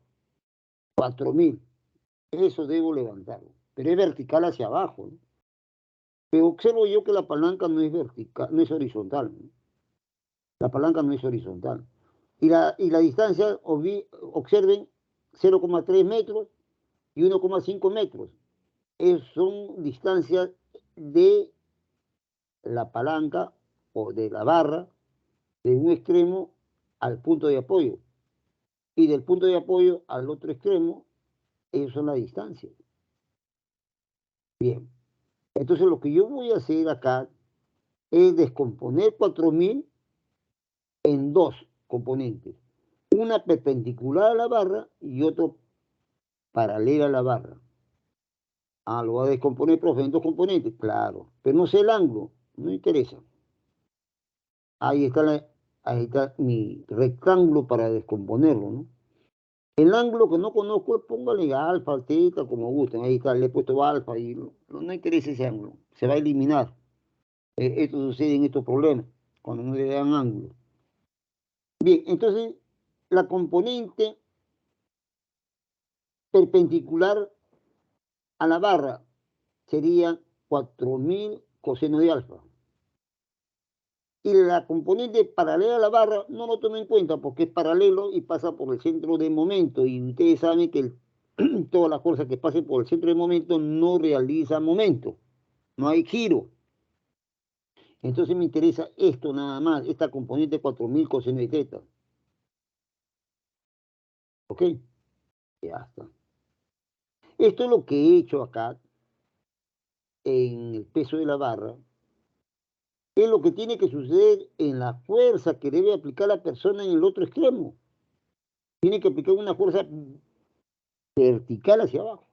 4000, eso debo levantarlo, pero es vertical hacia abajo, ¿no? Pero observo yo que la palanca no es vertical, no es horizontal, ¿no? La palanca no es horizontal. Y la distancia, observen, 0,3 metros y 1,5 metros. Son distancias de la palanca o de la barra de un extremo al punto de apoyo. Y del punto de apoyo al otro extremo, esas son las distancias. Bien. Entonces lo que yo voy a hacer acá es descomponer 4000 en dos componentes. Una perpendicular a la barra y otro paralela a la barra. Ah, lo voy a descomponer, profe, en dos componentes, claro. Pero no sé el ángulo, no interesa. Ahí está, ahí está mi rectángulo para descomponerlo, ¿no? El ángulo que no conozco, póngale alfa, teta, como gusten. Ahí está, le he puesto alfa y no interesa ese ángulo. Se va a eliminar. Esto sucede en estos problemas, cuando no le dan ángulo. Bien, entonces la componente perpendicular a la barra sería 4000 coseno de alfa. Y la componente paralela a la barra no lo tomo en cuenta porque es paralelo y pasa por el centro de momento. Y ustedes saben que todas las fuerzas que pasen por el centro de momento no realizan momento. No hay giro. Entonces me interesa esto nada más, esta componente 4000 coseno de teta. ¿Ok? Ya está. Esto es lo que he hecho acá en el peso de la barra. Es lo que tiene que suceder en la fuerza que debe aplicar la persona en el otro extremo. Tiene que aplicar una fuerza vertical hacia abajo.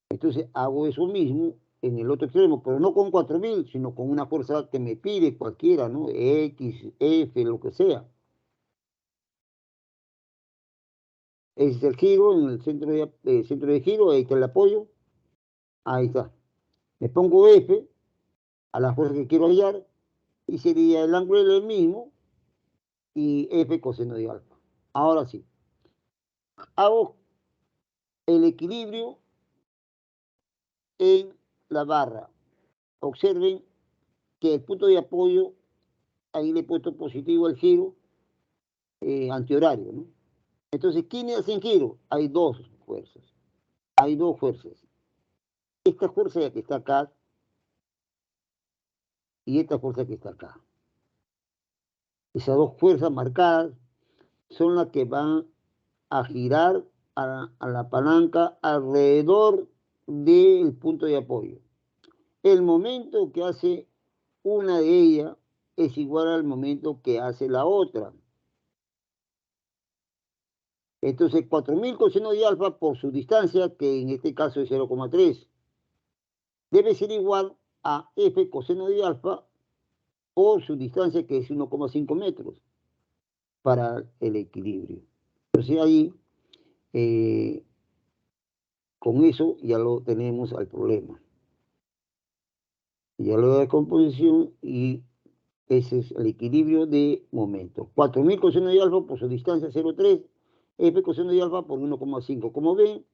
Entonces hago eso mismo en el otro extremo, pero no con 4000, sino con una fuerza que me pide cualquiera, ¿no? X, F, lo que sea. Ese es el giro, en el centro de giro, ahí está el apoyo, ahí está. Le pongo F a la fuerza que quiero hallar y sería el ángulo del mismo y F coseno de alfa. Ahora sí, hago el equilibrio en la barra. Observen que el punto de apoyo, ahí le he puesto positivo al giro antihorario, ¿no? Entonces, ¿quiénes hacen giro? Hay dos fuerzas. Hay dos fuerzas. Esta fuerza que está acá y esta fuerza que está acá. Esas dos fuerzas marcadas son las que van a girar a la palanca alrededor del punto de apoyo. El momento que hace una de ellas es igual al momento que hace la otra. Entonces, 4000 coseno de alfa por su distancia, que en este caso es 0,3, debe ser igual a F coseno de alfa por su distancia, que es 1,5 metros, para el equilibrio. Entonces, ahí, con eso ya lo tenemos al problema. Ya lo de la composición y ese es el equilibrio de momento. 4000 coseno de alfa por su distancia 0,3, F coseno de alfa por 1,5. Como ven,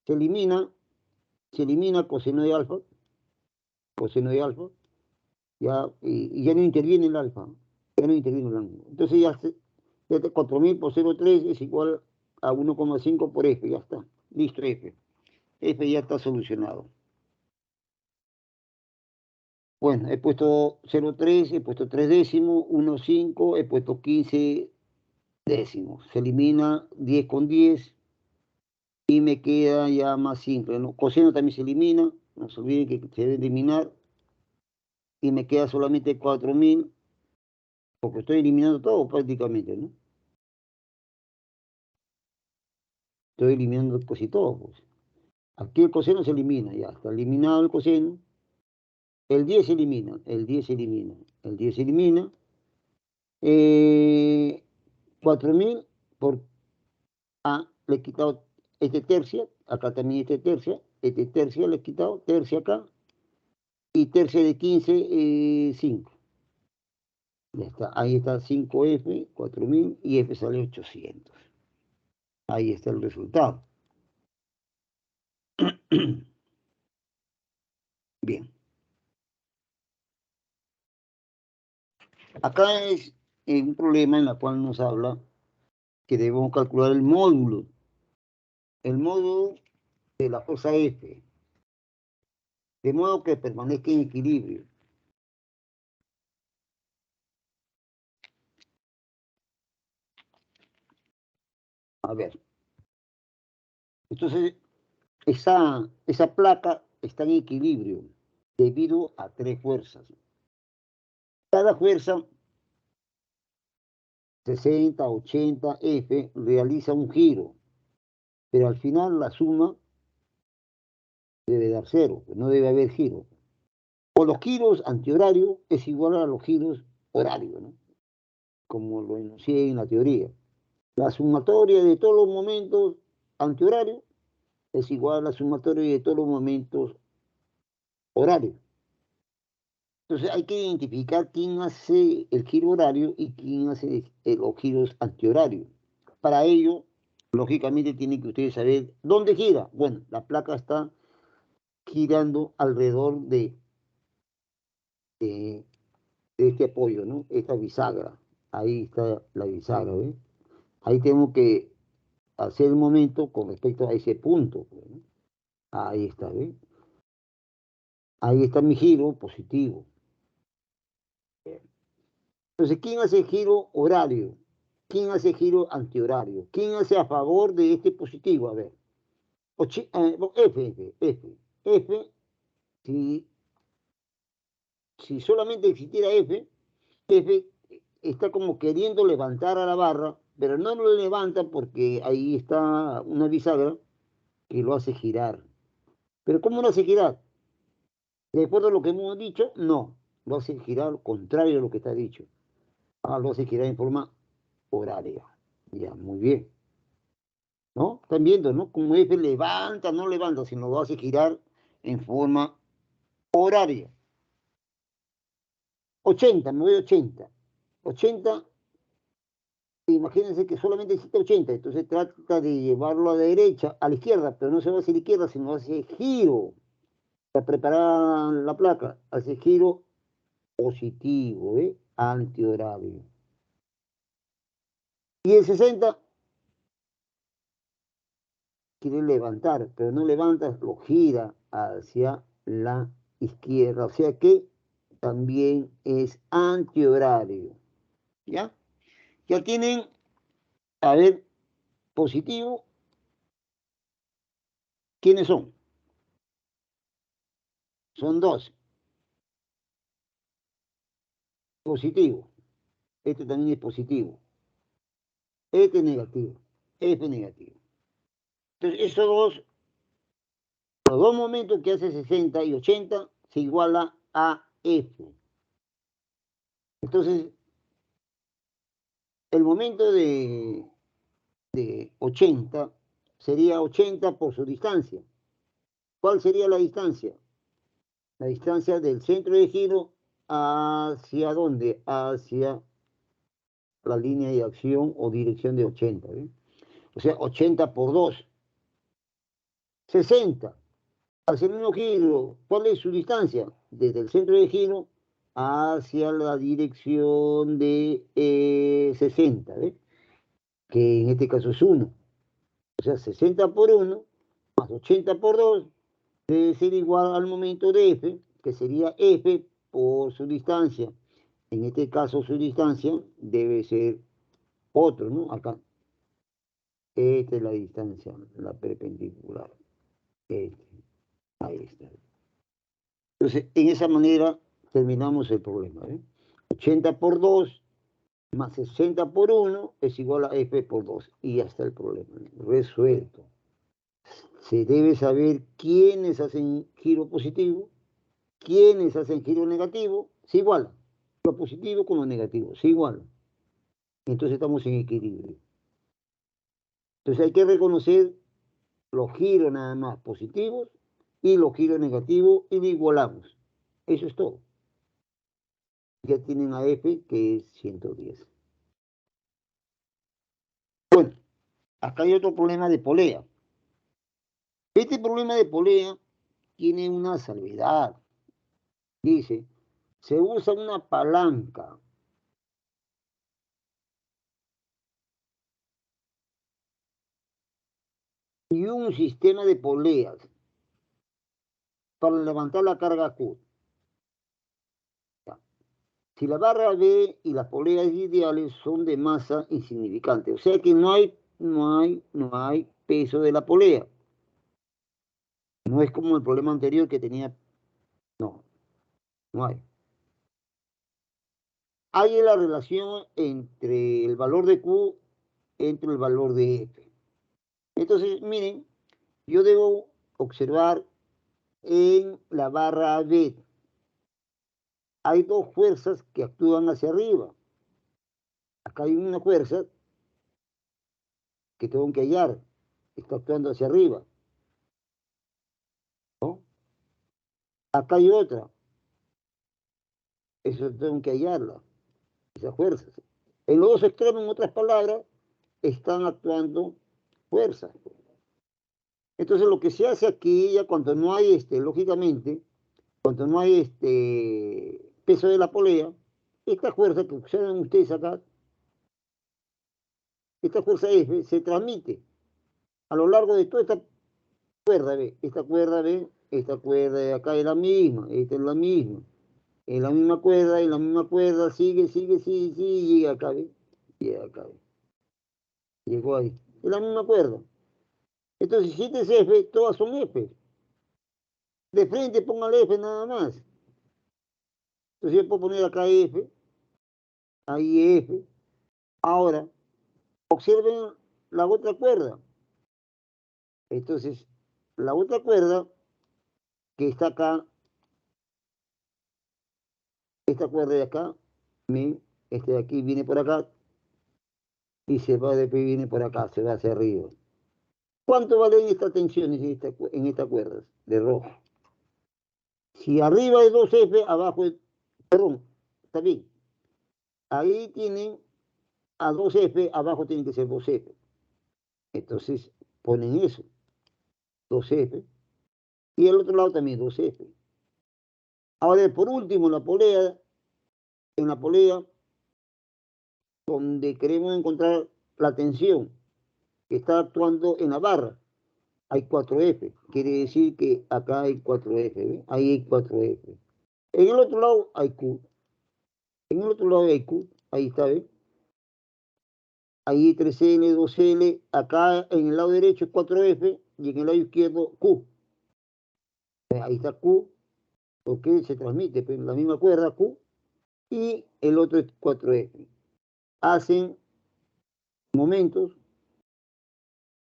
se elimina coseno de alfa, ya, y ya no interviene el alfa, ya no interviene el ángulo. Entonces ya 4000 por 0,3 es igual a 1,5 por F, ya está, listo F. F ya está solucionado. Bueno, he puesto 0,3, he puesto 3 décimos, 1,5, he puesto 15 décimos. Se elimina 10 con 10 y me queda ya más simple, ¿no? Coseno también se elimina, no se olviden que se debe eliminar. Y me queda solamente 4000, porque estoy eliminando todo prácticamente, ¿no? Estoy eliminando casi todo, pues. Aquí el coseno se elimina, ya está eliminado el coseno. El 10 se elimina, el 10 se elimina, el 10 se elimina. 4000 por A, le he quitado este tercia, acá también este tercia le he quitado, tercia acá, y tercia de 15, 5. Ya está, ahí está 5F, 4000, y F sale 800. Ahí está el resultado. Bien. Acá es un problema en el cual nos habla que debemos calcular el módulo de la fuerza F, de modo que permanezca en equilibrio. A ver, entonces esa placa está en equilibrio debido a tres fuerzas. Cada fuerza, 60, 80, F, realiza un giro, pero al final la suma debe dar cero, no debe haber giro. O los giros antihorarios es igual a los giros horarios, ¿no? Como lo enuncié en la teoría. La sumatoria de todos los momentos antihorarios es igual a la sumatoria de todos los momentos horarios. Entonces hay que identificar quién hace el giro horario y quién hace los giros antihorarios. Para ello, lógicamente, tienen que ustedes saber dónde gira. Bueno, la placa está girando alrededor de este apoyo, ¿no? Esta bisagra. Ahí está la bisagra, ¿ves? Ahí tenemos que hacer el momento con respecto a ese punto, ¿no? Ahí está, ¿ves? Ahí está mi giro positivo. Entonces, ¿quién hace giro horario? ¿Quién hace giro antihorario? ¿Quién hace a favor de este positivo? A ver. F. Si, si solamente existiera F está como queriendo levantar a la barra, pero no lo levanta porque ahí está una bisagra que lo hace girar. Pero ¿cómo lo hace girar? De acuerdo a lo que hemos dicho, no. Lo hace girar contrario a lo que está dicho. Lo hace girar en forma horaria. Ya, muy bien. ¿No? Están viendo, ¿no? Como F levanta, no levanta, sino lo hace girar en forma horaria. 80, me voy a 80. 80, imagínense que solamente existe 80, entonces trata de llevarlo a la derecha, a la izquierda, pero no se va hacia la izquierda, sino hacia el giro. Para preparar la placa, hace giro positivo, antihorario. Y el 60 quiere levantar, pero no levanta, lo gira hacia la izquierda. O sea que también es antihorario. ¿Ya? Ya tienen, a ver, positivo. ¿Quiénes son? Son dos. Positivo. Este también es positivo. Este es negativo. Este es negativo. Entonces, esos dos, los dos momentos que hace 60 y 80 se iguala a F. Entonces, el momento de 80 sería 80 por su distancia. ¿Cuál sería la distancia? La distancia del centro de giro hacia dónde? Hacia la línea de acción o dirección de 80. ¿eh? O sea, 80 por 2. 60. Hacia el mismo giro, ¿cuál es su distancia? Desde el centro de giro hacia la dirección de 60, ¿eh? Que en este caso es 1. O sea, 60 por 1 más 80 por 2 debe ser igual al momento de F, que sería F por su distancia. En este caso su distancia debe ser otro, ¿no? Acá. Esta es la distancia, la perpendicular. Este. Ahí está. Entonces, en esa manera terminamos el problema. 80 por 2 más 60 por 1 es igual a F por 2. Y ya está el problema. Resuelto. Se debe saber quiénes hacen giro positivo, quiénes hacen giro negativo, se igualan. Lo positivo con lo negativo, se igualan. Entonces estamos en equilibrio. Entonces hay que reconocer los giros nada más positivos y los giros negativos y lo igualamos. Eso es todo. Ya tienen a F que es 110. Bueno, acá hay otro problema de polea. Este problema de polea tiene una salvedad. Dice, se usa una palanca y un sistema de poleas para levantar la carga Q. Si la barra B y las poleas ideales son de masa insignificante, o sea que no hay peso de la polea. No es como el problema anterior que tenía, no hay. Hay la relación entre el valor de Q entre el valor de F. Entonces, miren, yo debo observar en la barra B. Hay dos fuerzas que actúan hacia arriba. Acá hay una fuerza que tengo que hallar, está actuando hacia arriba. ¿No? Acá hay otra, eso tengo que hallarla, esas fuerzas. En los dos extremos, en otras palabras, están actuando fuerzas. Entonces, lo que se hace aquí, ya cuando no hay, lógicamente, cuando no hay peso de la polea, esta fuerza que observan ustedes acá, esta fuerza F se transmite a lo largo de toda esta cuerda, ¿ve? Esta cuerda, ¿ve? Esta cuerda de acá es la misma, esta es la misma. En la misma cuerda, en la misma cuerda, sigue, sigue, sigue, sigue, llega acá, ¿ve? Llega acá, ¿ve? Llegó ahí. Es la misma cuerda. Entonces, si este es F, todas son F. De frente póngale F nada más. Entonces yo puedo poner acá F, ahí F. Ahora, observen la otra cuerda. Entonces, la otra cuerda que está acá, esta cuerda de acá, este de aquí viene por acá y se va después viene por acá, se va hacia arriba. ¿Cuánto valen estas tensiones en esta cuerda de rojo? Si arriba es 2F, abajo es, perdón, está bien. Ahí tienen a 2F, abajo tiene que ser 2F. Entonces ponen eso, 2F Y el otro lado también 2F. Ahora, por último, en la polea, donde queremos encontrar la tensión que está actuando en la barra, hay 4F. Quiere decir que acá hay 4F, ¿ve? Ahí hay 4F. En el otro lado hay Q. En el otro lado hay Q. Ahí está, ¿ve? Ahí 3L, 2L. Acá en el lado derecho es 4F y en el lado izquierdo Q. Ahí está Q, porque se transmite pues, en la misma cuerda Q y el otro es 4F. Hacen momentos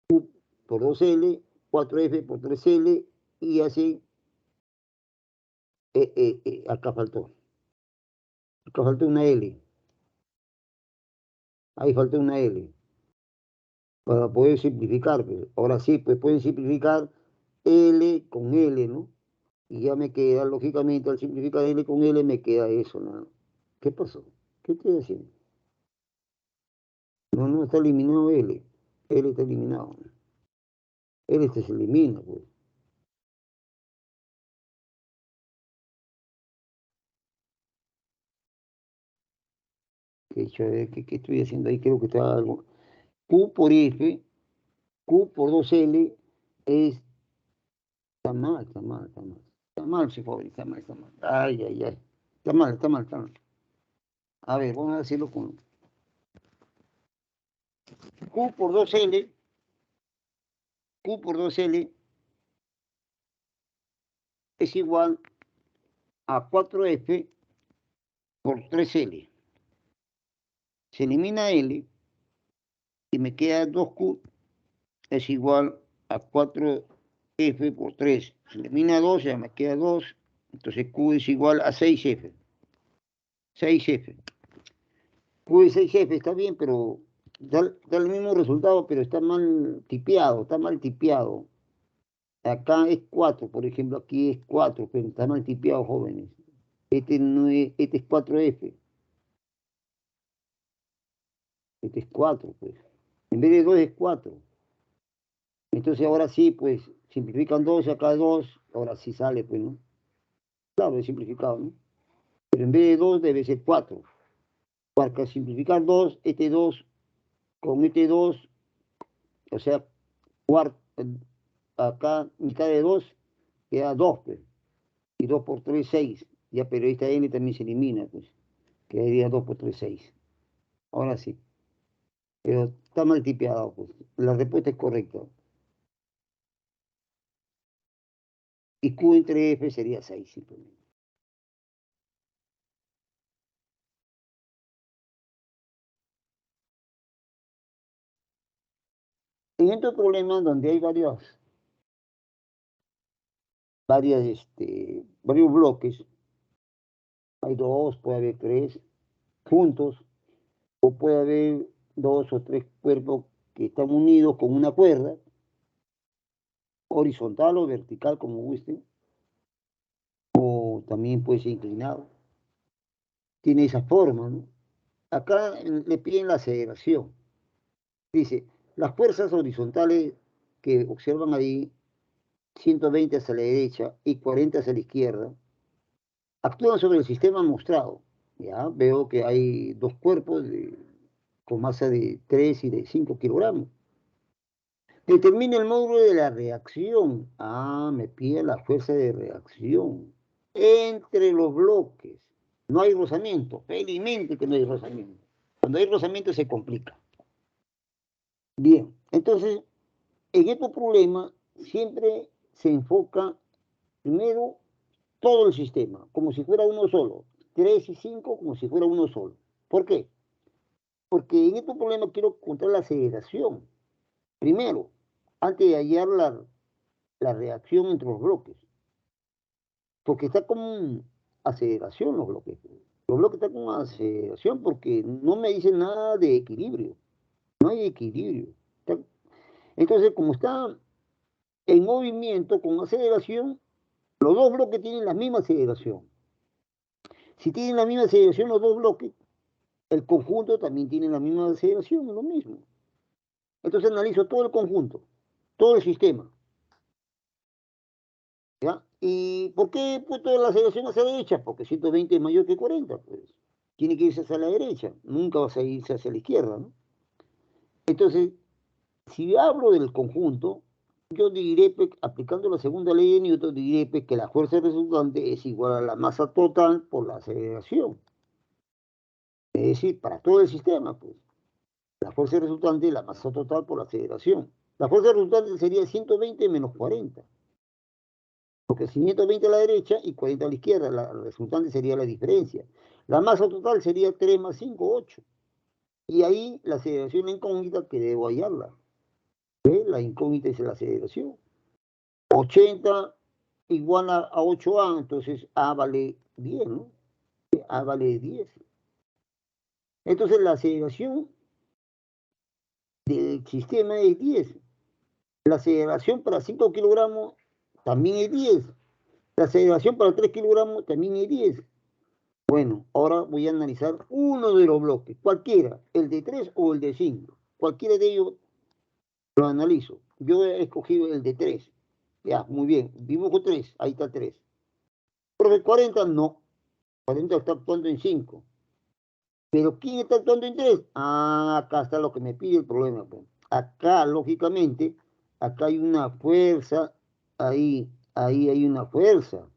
Q por 2L, 4F por 3L y hacen, acá faltó una L, ahí faltó una L, para poder simplificar. Pues. Ahora sí, pues pueden simplificar L con L, ¿no? Y ya me queda, lógicamente, al simplificar L con L me queda eso, ¿no? ¿Qué pasó? ¿Qué estoy haciendo? No, no, está eliminado L. L está eliminado. L este se elimina, pues. ¿Qué estoy haciendo ahí? Creo que está algo. Q por F, Q por 2L es... Está mal, está mal, está mal. Está mal, si pobre, está mal, está mal. Ay, ay, ay. Está mal, está mal, está mal. A ver, vamos a decirlo con Q por 2L. Q por 2L es igual a 4F por 3L. Se elimina L y me queda 2Q es igual a 4F por 3. Se elimina 2, ya me queda 2. Entonces Q es igual a 6F. 6F. Q es 6F, está bien, pero da el mismo resultado, pero está mal tipeado, está mal tipeado. Acá es 4, por ejemplo, aquí es 4, pero está mal tipeado, jóvenes. Este, no es, este es 4F, este es 4, pues. En vez de 2 es 4. Entonces ahora sí, pues, simplifican 2, acá 2, ahora sí sale, pues, ¿no? Claro, es simplificado, ¿no? Pero en vez de 2 debe ser 4. Para simplificar 2, este 2 con este 2, o sea, acá mitad de 2 queda 2, pues. Y 2 por 3, 6. Ya, pero esta n también se elimina, pues. Quedaría 2 por 3, 6. Ahora sí. Pero está mal tipeado, pues. La respuesta es correcta. Y Q entre F sería 6, simplemente. En estos problemas donde hay varios bloques, hay 2, puede haber 3 juntos, o puede haber 2 o 3 cuerpos que están unidos con una cuerda, horizontal o vertical, como guste, o también puede ser inclinado. Tiene esa forma, ¿no? Acá le piden la aceleración. Dice, las fuerzas horizontales que observan ahí, 120 hacia la derecha y 40 hacia la izquierda, actúan sobre el sistema mostrado. Ya veo que hay dos cuerpos con masa de 3 y de 5 kilogramos. Determina el módulo de la reacción. Ah, me pide la fuerza de reacción entre los bloques. No hay rozamiento. Felizmente que no hay rozamiento. Cuando hay rozamiento se complica. Bien, entonces, en este problema siempre se enfoca primero todo el sistema, como si fuera uno solo. 3 y 5 como si fuera uno solo. ¿Por qué? Porque en este problema quiero encontrar la aceleración. Primero, antes de hallar la reacción entre los bloques. Porque está con aceleración los bloques. Los bloques están con aceleración porque no me dicen nada de equilibrio. No hay equilibrio. Entonces, como está en movimiento con aceleración, los dos bloques tienen la misma aceleración. Si tienen la misma aceleración los dos bloques, el conjunto también tiene la misma aceleración, es lo mismo. Entonces analizo todo el conjunto, todo el sistema. ¿Y por qué puto la aceleración hacia la derecha? Porque 120 es mayor que 40, pues. Tiene que irse hacia la derecha, nunca vas a irse hacia la izquierda, ¿no? Entonces, si hablo del conjunto, yo diré, pues, aplicando la segunda ley de Newton, diré pues, que la fuerza resultante es igual a la masa total por la aceleración. Es decir, para todo el sistema, pues, la fuerza resultante es la masa total por la aceleración. La fuerza resultante sería 120 menos 40. Porque si 120 a la derecha y 40 a la izquierda, la resultante sería la diferencia. La masa total sería 3 más 5, 8. Y ahí la aceleración incógnita que debo hallarla. ¿Ve? La incógnita es la aceleración. 80 igual a 8A, entonces A vale 10, ¿no? A vale 10. Entonces la aceleración del sistema es 10. La aceleración para 5 kilogramos también es 10. La aceleración para 3 kilogramos también es 10. Bueno, ahora voy a analizar uno de los bloques, cualquiera, el de 3 o el de 5. Cualquiera de ellos lo analizo. Yo he escogido el de 3. Ya, muy bien. Dibujo 3, ahí está 3. Profe, 40 no. 40 está actuando en 5. Pero ¿quién está actuando en 3? Ah, acá está lo que me pide el problema, pues. Acá, lógicamente, acá hay una fuerza. Ahí hay una fuerza.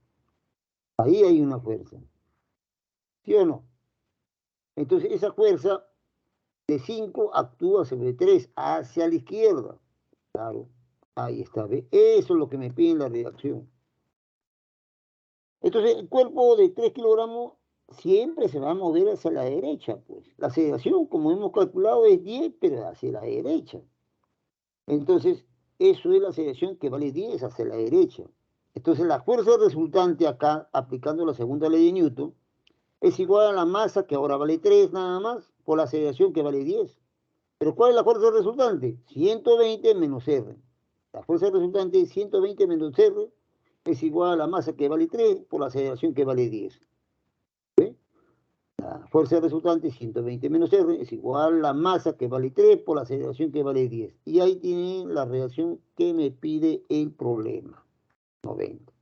Ahí hay una fuerza. ¿Sí o no? Entonces, esa fuerza de 5 actúa sobre 3 hacia la izquierda. Claro, ahí está. ¿Ve? Eso es lo que me pide en la redacción. Entonces, el cuerpo de 3 kilogramos siempre se va a mover hacia la derecha, pues. La aceleración, como hemos calculado, es 10, pero hacia la derecha. Entonces, eso es la aceleración que vale 10 hacia la derecha. Entonces, la fuerza resultante acá, aplicando la segunda ley de Newton, es igual a la masa, que ahora vale 3 nada más, por la aceleración que vale 10. Pero ¿cuál es la fuerza resultante? 120 menos R. La fuerza resultante es 120 menos R es igual a la masa que vale 3 por la aceleración que vale 10. ¿Ve? La fuerza resultante 120 menos R es igual a la masa que vale 3 por la aceleración que vale 10. Y ahí tienen la reacción que me pide el problema. 90.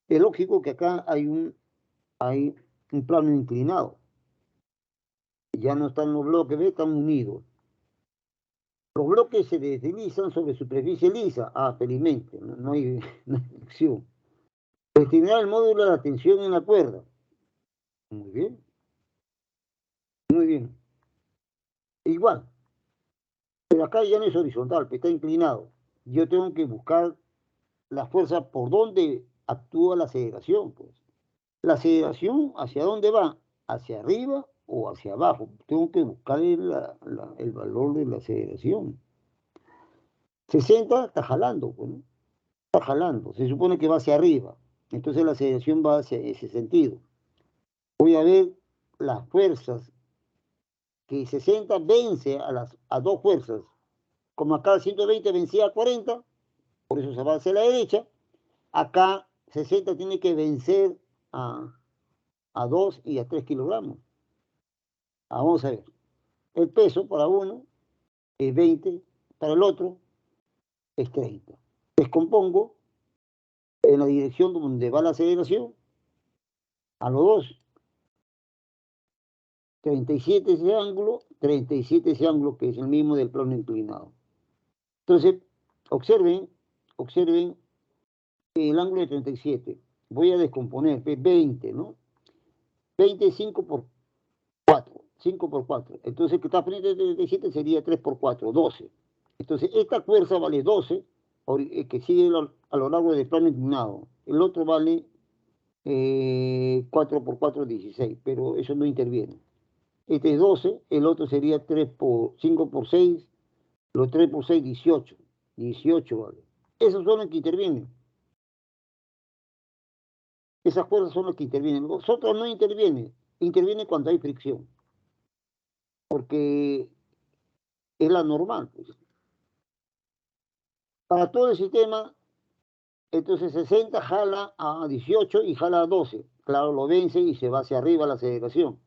Es lógico que acá hay un plano inclinado. Ya no están los bloques, ¿ve? Están unidos. Los bloques se deslizan sobre superficie lisa. Ah, felizmente, no hay, no hay fricción. Determinar el módulo de la tensión en la cuerda. Muy bien, muy bien. Igual, pero acá ya no es horizontal, está inclinado. Yo tengo que buscar la fuerza por donde actúa la aceleración, pues. La aceleración, ¿hacia dónde va? ¿Hacia arriba o hacia abajo? Tengo que buscar el valor de la aceleración. 60 está jalando, pues, ¿no? Está jalando. Se supone que va hacia arriba. Entonces la aceleración va hacia ese sentido. Voy a ver las fuerzas que 60 vence a dos fuerzas. Como acá 120 vencía a 40, por eso se va hacia la derecha. Acá 60 tiene que vencer a 2 y a 3 kilogramos. Vamos a ver. El peso para uno es 20, para el otro es 30. Descompongo en la dirección donde va la aceleración a los dos. 37 ese ángulo que es el mismo del plano inclinado. Entonces, observen el ángulo de 37. Voy a descomponer, 20, ¿no? 25 por 4, 5 por 4. Entonces, el que está frente de 37 sería 3 por 4, 12. Entonces, esta fuerza vale 12, que sigue a lo largo del plano inclinado. El otro vale 4 por 4, 16, pero eso no interviene. Este es 12, el otro sería 3 por 5 por 6, los 3 por 6, 18. 18 vale. Esos son los que intervienen. Esas fuerzas son las que intervienen. Los otros no intervienen. Intervienen cuando hay fricción. Porque es la normal, pues. Para todo el sistema, entonces 60 jala a 18 y jala a 12. Claro, lo vence y se va hacia arriba la aceleración.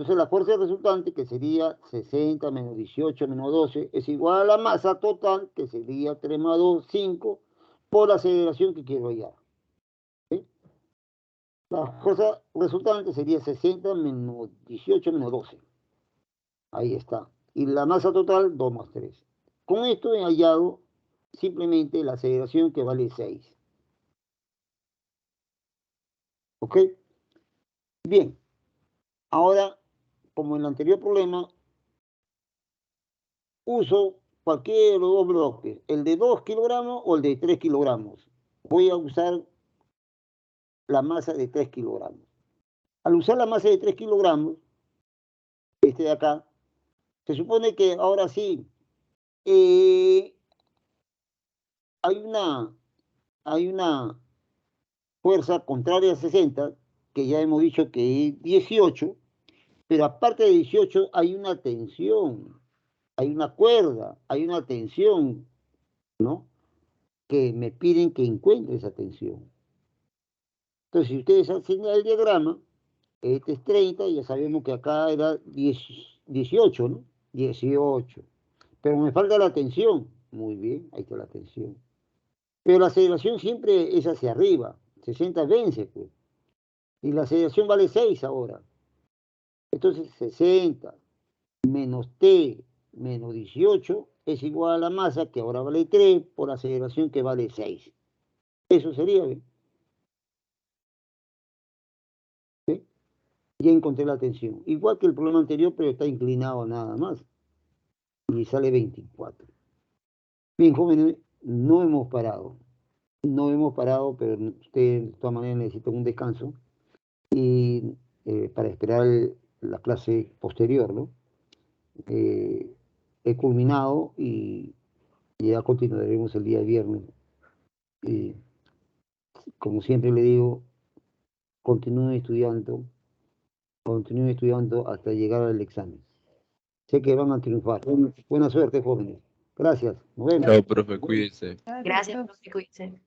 Entonces la fuerza resultante, que sería 60 menos 18 menos 12, es igual a la masa total, que sería 3 más 2, 5, por la aceleración que quiero hallar. ¿Sí? La fuerza resultante sería 60 menos 18 menos 12. Ahí está. Y la masa total, 2 más 3. Con esto he hallado simplemente la aceleración, que vale 6. ¿Ok? Bien. Ahora, como en el anterior problema, uso cualquiera de los dos bloques, el de 2 kilogramos o el de 3 kilogramos. Voy a usar la masa de 3 kilogramos. Al usar la masa de 3 kilogramos, este de acá, se supone que ahora sí, hay una fuerza contraria a 60, que ya hemos dicho que es 18, pero aparte de 18 hay una tensión, hay una cuerda, hay una tensión, ¿no? Que me piden que encuentre esa tensión. Entonces, si ustedes hacen el diagrama, este es 30, ya sabemos que acá era 18, ¿no? 18. Pero me falta la tensión. Muy bien, ahí está la tensión. Pero la aceleración siempre es hacia arriba. 60 vence, pues. Y la aceleración vale 6 ahora. Entonces, 60 menos T menos 18 es igual a la masa, que ahora vale 3, por la aceleración, que vale 6. Eso sería, ¿sí? Ya encontré la tensión. Igual que el problema anterior, pero está inclinado nada más. Y sale 24. Bien, jóvenes, no hemos parado. No hemos parado, pero ustedes de todas maneras necesitan un descanso. Y para esperar la clase posterior, ¿no? He culminado y ya continuaremos el día viernes. Y como siempre le digo, continúen estudiando hasta llegar al examen. Sé que van a triunfar. Buena suerte, jóvenes. Gracias. Nos vemos. Chao, profe, cuídense. Gracias, profe, cuídense.